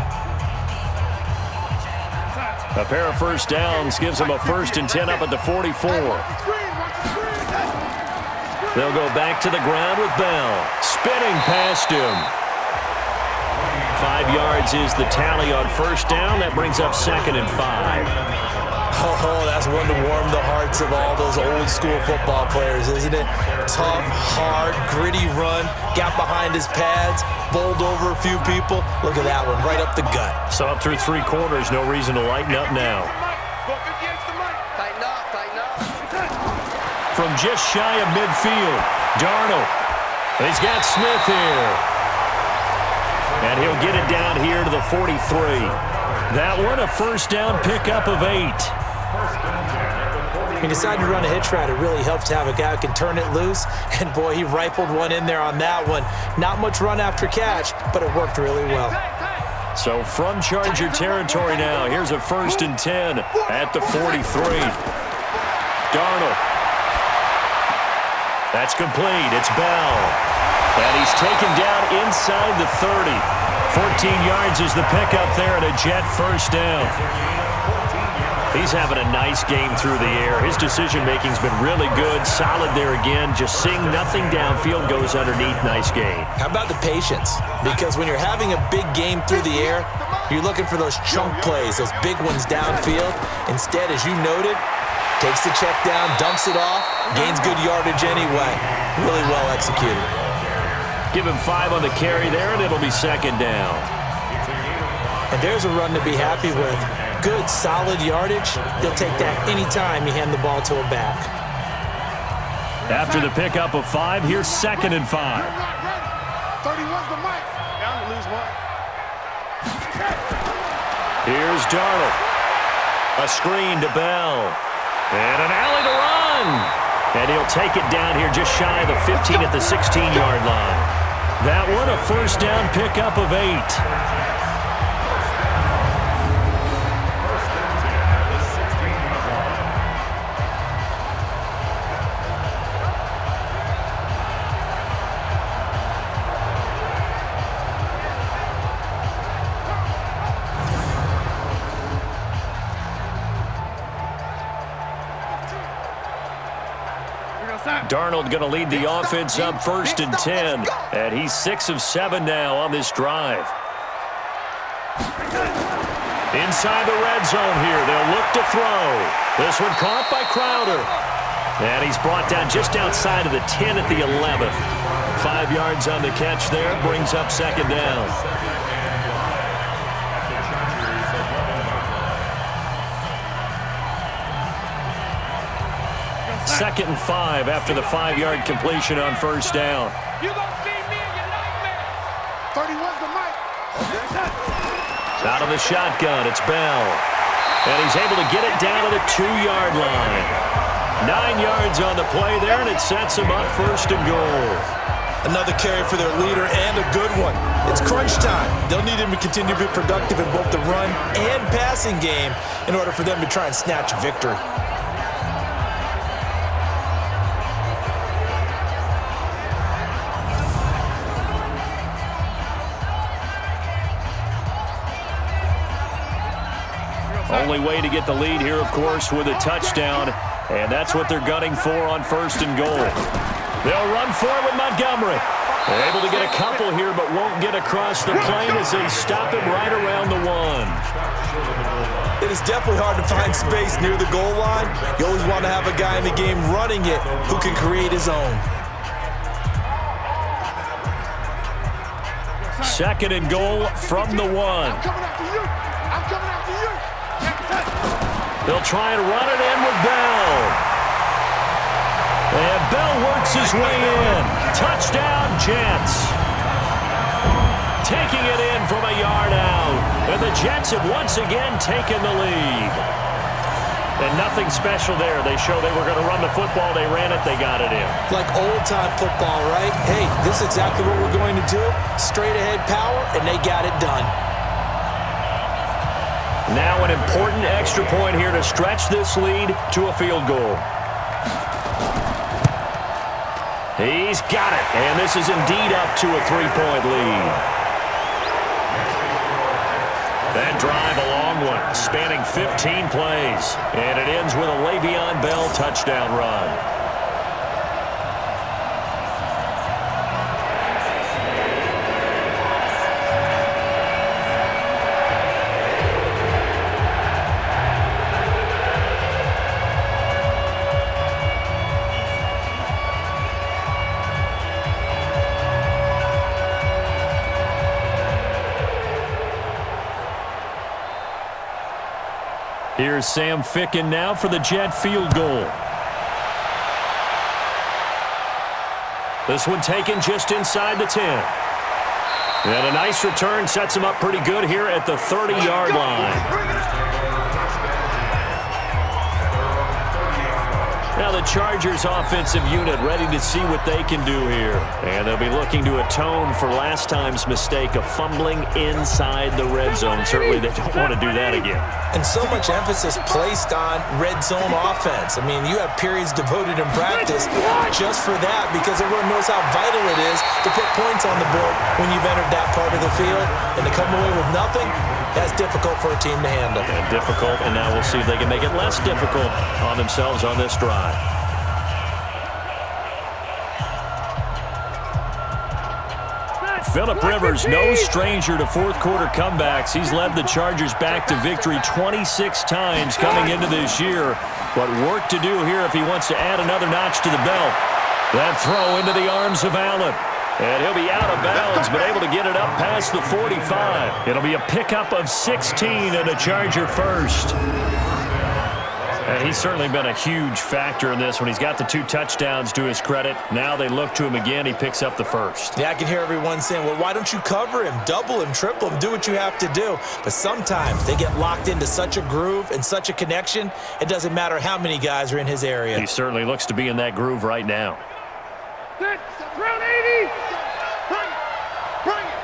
A pair of first downs gives them a 1st and 10 up at the 44. They'll go back to the ground with Bell. Spinning past him. 5 yards is the tally on first down. That brings up 2nd and 5. Oh, that's one to warm the hearts of all those old school football players, isn't it? Tough, hard, gritty run, got behind his pads, bowled over a few people. Look at that one, right up the gut. So up through 3 quarters, no reason to lighten up now. Tighten up. From just shy of midfield, Darnold. He's got Smith here. And he'll get it down here to the 43. That one, a first down pickup of 8. He decided to run a hitch route. It really helped to have a guy who can turn it loose. And, boy, he rifled one in there on that one. Not much run after catch, but it worked really well. So from Charger territory now, here's a 1st and 10 at the 43. Darnold. That's complete. It's Bell. And he's taken down inside the 30. 14 yards is the pickup there and a Jet 1st down. He's having a nice game through the air. His decision-making's been really good. Solid there again. Just seeing nothing downfield, goes underneath. Nice game. How about the patience? Because when you're having a big game through the air, you're looking for those chunk plays, those big ones downfield. Instead, as you noted, takes the check down, dumps it off, gains good yardage anyway. Really well executed. Give him 5 on the carry there, and it'll be 2nd down. And there's a run to be happy with. Good, solid yardage. He'll take that anytime you hand the ball to a back. After the pickup of 5, here's 2nd and 5. 31's the mic. Down to lose 1. Here's Darnold. A screen to Bell. And an alley to run. And he'll take it down here just shy of the 15 at the 16-yard line. That one a 1st down pickup of 8. Darnold going to lead the offense up 1st and 10. And he's 6 of 7 now on this drive. Inside the red zone here. They'll look to throw. This one caught by Crowder. And he's brought down just outside of the 10 at the 11. 5 yards on the catch there. Brings up 2nd down. 2nd and 5 after the 5-yard completion on 1st down. You gonna see me in your nightmare. 31's the mic. Out of the shotgun, it's Bell. And he's able to get it down to the 2-yard line. 9 yards on the play there, and it sets him up 1st and goal. Another carry for their leader and a good one. It's crunch time. They'll need him to continue to be productive in both the run and passing game in order for them to try and snatch a victory. Only way to get the lead here, of course, with a touchdown, and that's what they're gunning for on 1st and goal. They'll run for it with Montgomery. They're able to get a couple here, but won't get across the plane as they stop him right around the 1. It is definitely hard to find space near the goal line. You always want to have a guy in the game running it who can create his own. 2nd and goal from the 1. I'm coming after you. I'm coming after you. They'll try and run it in with Bell. And Bell works his way in. Touchdown, Jets. Taking it in from a yard out. And the Jets have once again taken the lead. And nothing special there. They show they were going to run the football. They ran it. They got it in. Like old-time football, right? Hey, this is exactly what we're going to do. Straight-ahead power, and they got it done. Now an important extra point here to stretch this lead to a field goal. He's got it, and this is indeed up to a 3-point lead. That drive, a long one, spanning 15 plays, and it ends with a Le'Veon Bell touchdown run. Here's Sam Ficken now for the Jet field goal. This one taken just inside the 10. And a nice return sets him up pretty good here at the 30-yard line. the Chargers offensive unit ready to see what they can do here. And they'll be looking to atone for last time's mistake of fumbling inside the red zone. Certainly they don't want to do that again. And so much emphasis placed on red zone offense. I mean, you have periods devoted in practice just for that because everyone knows how vital it is to put points on the board when you've entered that part of the field. And to come away with nothing, that's difficult for a team to handle. And difficult, and now we'll see if they can make it less difficult on themselves on this drive. Phillip Rivers, no stranger to fourth-quarter comebacks. He's led the Chargers back to victory 26 times coming into this year. But work to do here if he wants to add another notch to the belt. That throw into the arms of Allen. And he'll be out of bounds, but able to get it up past the 45. It'll be a pickup of 16 and a Charger first. And he's certainly been a huge factor in this when he's got the 2 touchdowns to his credit. Now they look to him again. He picks up the first. Yeah, I can hear everyone saying, well, why don't you cover him, double him, triple him, do what you have to do. But sometimes they get locked into such a groove and such a connection, it doesn't matter how many guys are in his area. He certainly looks to be in that groove right now. Round 80. Bring it.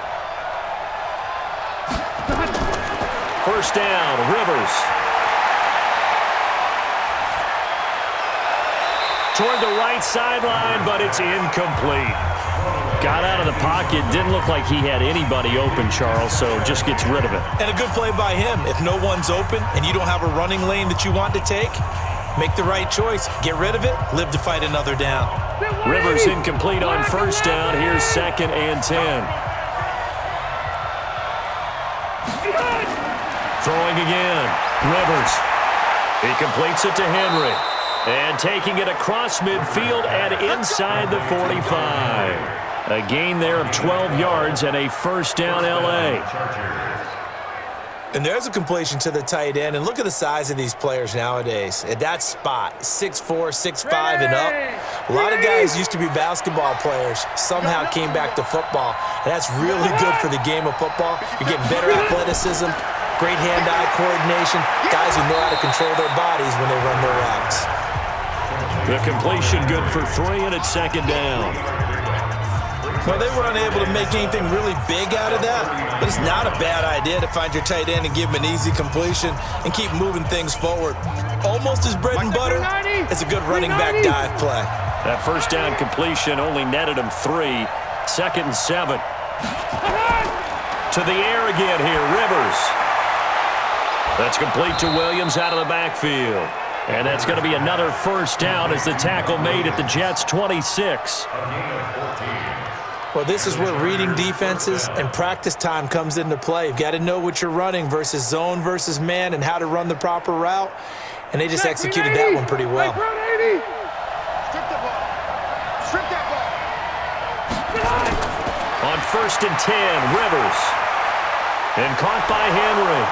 First down, Rivers. Toward the right sideline, but it's incomplete. Got out of the pocket. Didn't look like he had anybody open, Charles, so just gets rid of it. And a good play by him. If no one's open and you don't have a running lane that you want to take, make the right choice. Get rid of it. Live to fight another down. Rivers incomplete on first down. Here's 2nd and 10. Throwing again. Rivers. He completes it to Henry. And taking it across midfield and inside the 45. A gain there of 12 yards and a first down L.A. And there's a completion to the tight end. And look at the size of these players nowadays. At that spot, 6'4", 6'5", and up. A lot of guys used to be basketball players. Somehow came back to football. And that's really good for the game of football. You're getting better athleticism, great hand-eye coordination. Guys who know how to control their bodies when they run their routes. The completion good for 3, and it's 2nd down. Well, they were unable to make anything really big out of that, but it's not a bad idea to find your tight end and give him an easy completion and keep moving things forward. Almost as bread and butter as a good running back dive play. That first down completion only netted him 3. 2nd and 7. To the air again here, Rivers. That's complete to Williams out of the backfield. And that's going to be another first down as the tackle made at the Jets' 26. Well, this is where reading defenses and practice time comes into play. You've got to know what you're running versus zone versus man and how to run the proper route. And they just executed that one pretty well. Strip the ball. Strip that ball. On 1st and 10, Rivers. And caught by Henry.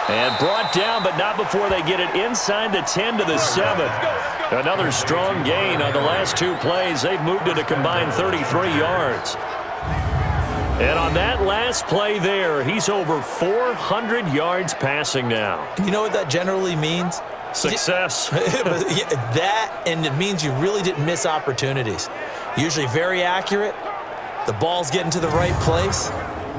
And brought down, but not before they get it inside the 10 to the 7. Another strong gain on the last 2 plays. They've moved it a combined 33 yards. And on that last play there, he's over 400 yards passing now. You know what that generally means? Success. That, and it means you really didn't miss opportunities. Usually very accurate. The ball's getting to the right place.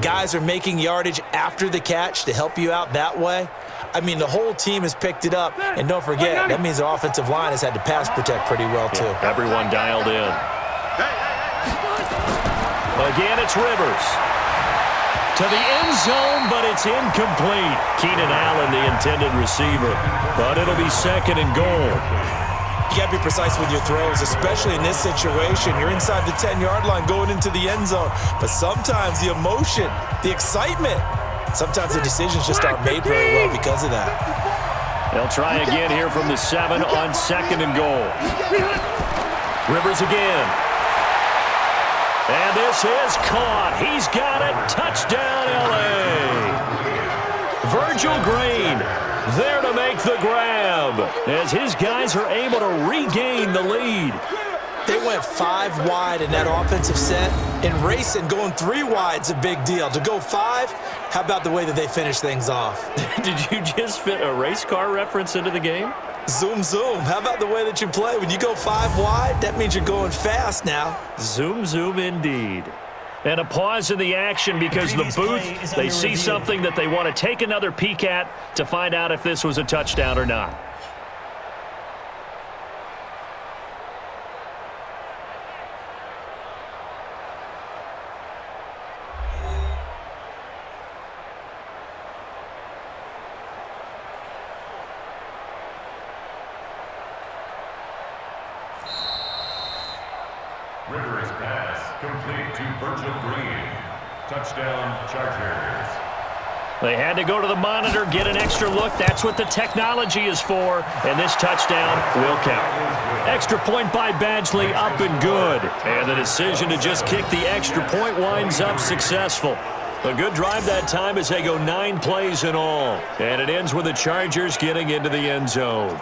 Guys are making yardage after the catch to help you out that way. I mean, the whole team has picked it up. And don't forget, that means the offensive line has had to pass protect pretty well, too. Yeah, everyone dialed in. Again, it's Rivers. To the end zone, but it's incomplete. Keenan Allen, the intended receiver. But it'll be 2nd and goal. You got to be precise with your throws, especially in this situation. You're inside the 10-yard line going into the end zone. But sometimes the emotion, the excitement, sometimes the decisions just aren't made very well because of that. They'll try again here from the 7 on 2nd and goal. Rivers again. And this is caught. He's got it. Touchdown, L.A. Virgil Green there to make the grab as his guys are able to regain the lead. They went 5 wide in that offensive set. And racing, going 3 wide's a big deal. To go 5, how about the way that they finish things off? Did you just fit a race car reference into the game? Zoom, zoom. How about the way that you play? When you go 5 wide, that means you're going fast now. Zoom, zoom indeed. And a pause in the action because the booth, they see something that they want to take another peek at to find out if this was a touchdown or not. Rivers pass complete to Virgil Green. Touchdown, Chargers. They had to go to the monitor, get an extra look. That's what the technology is for, and this touchdown will count. Extra point by Badgley, up and good. And the decision to just kick the extra point winds up successful. A good drive that time as they go 9 plays in all. And it ends with the Chargers getting into the end zone.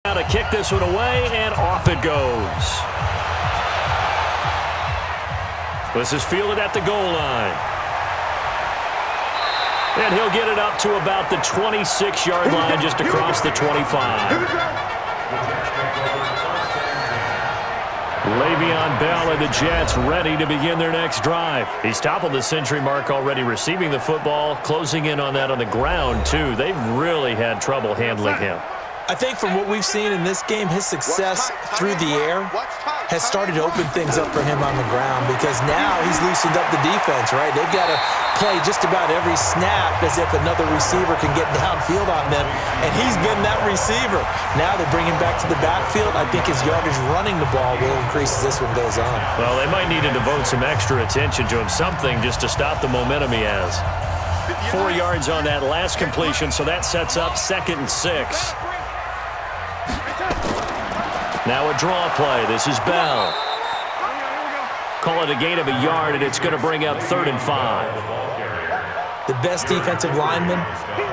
To kick this one away, and off it goes. This is fielded at the goal line. And he'll get it up to about the 26-yard line, just across the 25. Le'Veon Bell and the Jets ready to begin their next drive. He's toppled the century mark already, receiving the football, closing in on that on the ground, too. They've really had trouble handling him. I think from what we've seen in this game, his success through the air has started to open things up for him on the ground because now he's loosened up the defense, right? They've got to play just about every snap as if another receiver can get downfield on them, and he's been that receiver. Now they bring him back to the backfield. I think his yardage running the ball will increase as this one goes on. Well, they might need to devote some extra attention to him, something just to stop the momentum he has. 4 yards on that last completion, so that sets up 2nd and 6. Now a draw play. This is Bell. Call it a gain of a yard, and it's going to bring up 3rd and 5. The best defensive linemen,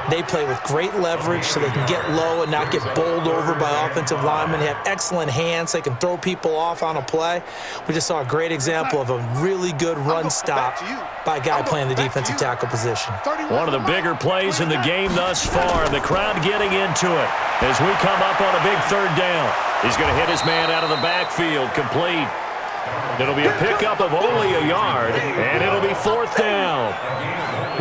they play with great leverage so they can get low and not get bowled over by offensive linemen. They have excellent hands. They can throw people off on a play. We just saw a great example of a really good run stop by a guy playing the defensive tackle position. One of the bigger plays in the game thus far. The crowd getting into it as we come up on a big 3rd down. He's going to hit his man out of the backfield, complete. It'll be a pickup of only a yard, and it'll be 4th down.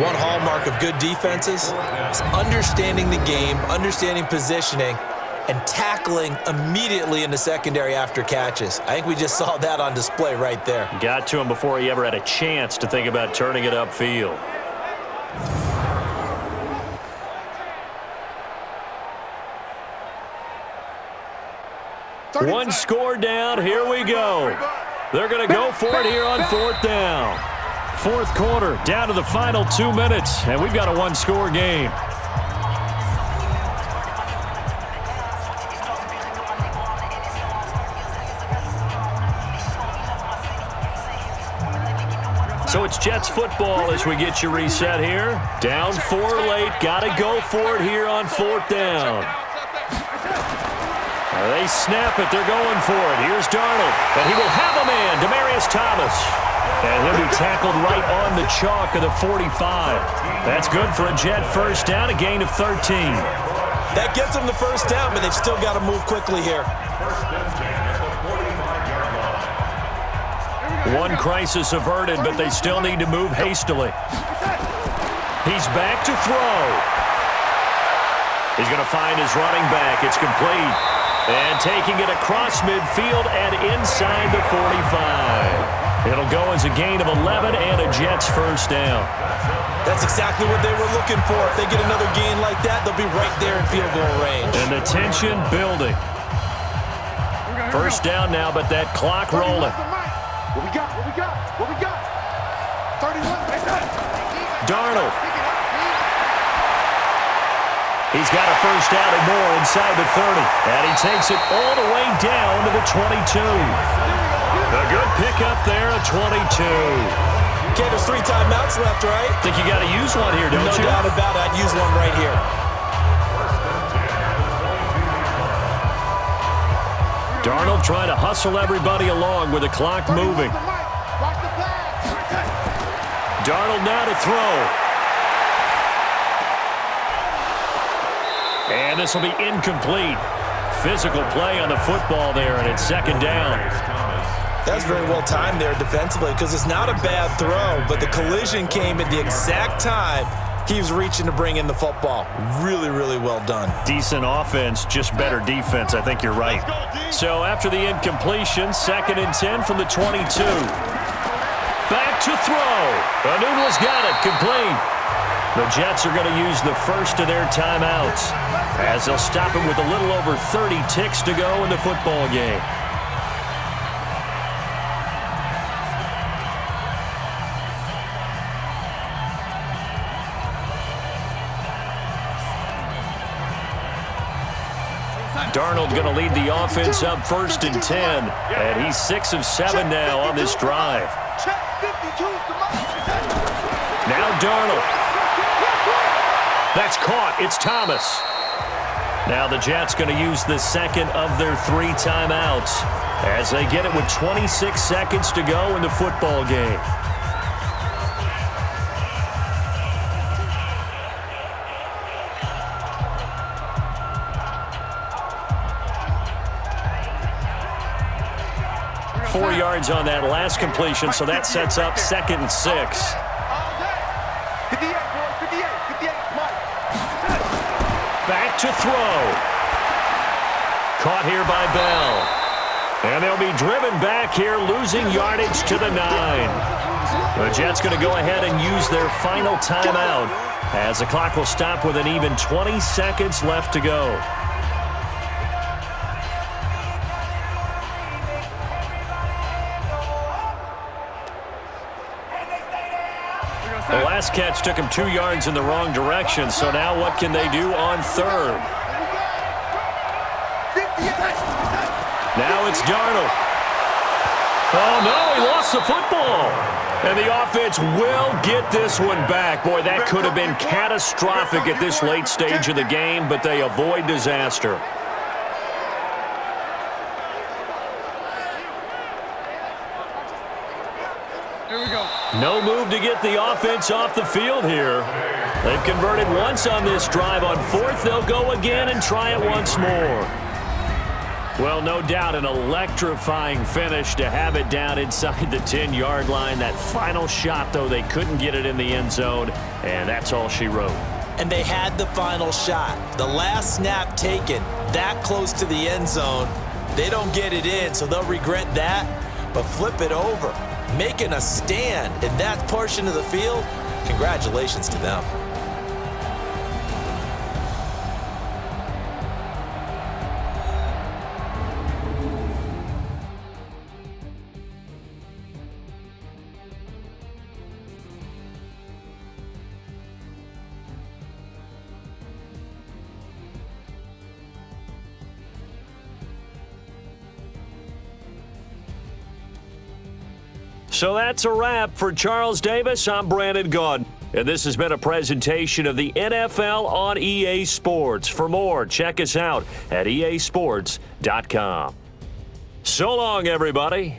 One hallmark of good defenses is understanding the game, understanding positioning, and tackling immediately in the secondary after catches. I think we just saw that on display right there. Got to him before he ever had a chance to think about turning it upfield. One score down. Here we go. They're going to go for it here on 4th down. 4th quarter, down to the final 2 minutes, and we've got a 1-score game. So it's Jets football as we get you reset here. Down 4 late, got to go for it here on 4th down. They snap it. They're going for it. Here's Darnold. And he will have a man, Demaryius Thomas. And he'll be tackled right on the chalk of the 45. That's good for a Jet 1st down, a gain of 13. That gets them the 1st down, but they've still got to move quickly here. 1 crisis averted, but they still need to move hastily. He's back to throw. He's going to find his running back. It's complete. And taking it across midfield and inside the 45. It'll go as a gain of 11 and a Jets 1st down. That's exactly what they were looking for. If they get another gain like that, they'll be right there in field goal range. And the tension building. 1st down now, but that clock rolling. What we got? What we got? What we got? 31. Darnold. He's got a first down and more inside the 30. And he takes it all the way down to the 22. A good pickup there, a 22. Okay, there's 3 timeouts left, right? Think you got to use one here, don't you? No doubt about it. I'd use one right here. Darnold trying to hustle everybody along with the clock moving. Darnold now to throw. And this will be incomplete. Physical play on the football there, and it's second down. That's very well timed there defensively because it's not a bad throw, but the collision came at the exact time he was reaching to bring in the football. Really, really well done. Decent offense, just better defense. I think you're right. So after the incompletion, 2nd and 10 from the 22. Back to throw. Noodle's got it, complete. The Jets are going to use the first of their timeouts as they'll stop him with a little over 30 ticks to go in the football game. Darnold going to lead the offense up 1st and 10, and he's 6 of 7 now on this drive. Now Darnold. That's caught. It's Thomas. Now the Jets going to use the second of their 3 timeouts as they get it with 26 seconds to go in the football game. Four yards on that last completion, so that sets up 2nd and 6. Back to throw. Caught here by Bell. And they'll be driven back here, losing yardage to the 9. The Jets going to go ahead and use their final timeout as the clock will stop with an even 20 seconds left to go. The last catch took him 2 yards in the wrong direction, so now what can they do on 3rd? Now it's Darnold. Oh, no, he lost the football. And the offense will get this one back. Boy, that could have been catastrophic at this late stage of the game, but they avoid disaster. No move to get the offense off the field here. They've converted once on this drive. On 4th, they'll go again and try it once more. Well, no doubt an electrifying finish to have it down inside the 10-yard line. That final shot, though, they couldn't get it in the end zone, and that's all she wrote. And they had the final shot. The last snap taken that close to the end zone. They don't get it in, so they'll regret that, but flip it over. Making a stand in that portion of the field, congratulations to them. So that's a wrap for Charles Davis. I'm Brandon Gaudin, and this has been a presentation of the NFL on EA Sports. For more, check us out at easports.com. So long, everybody.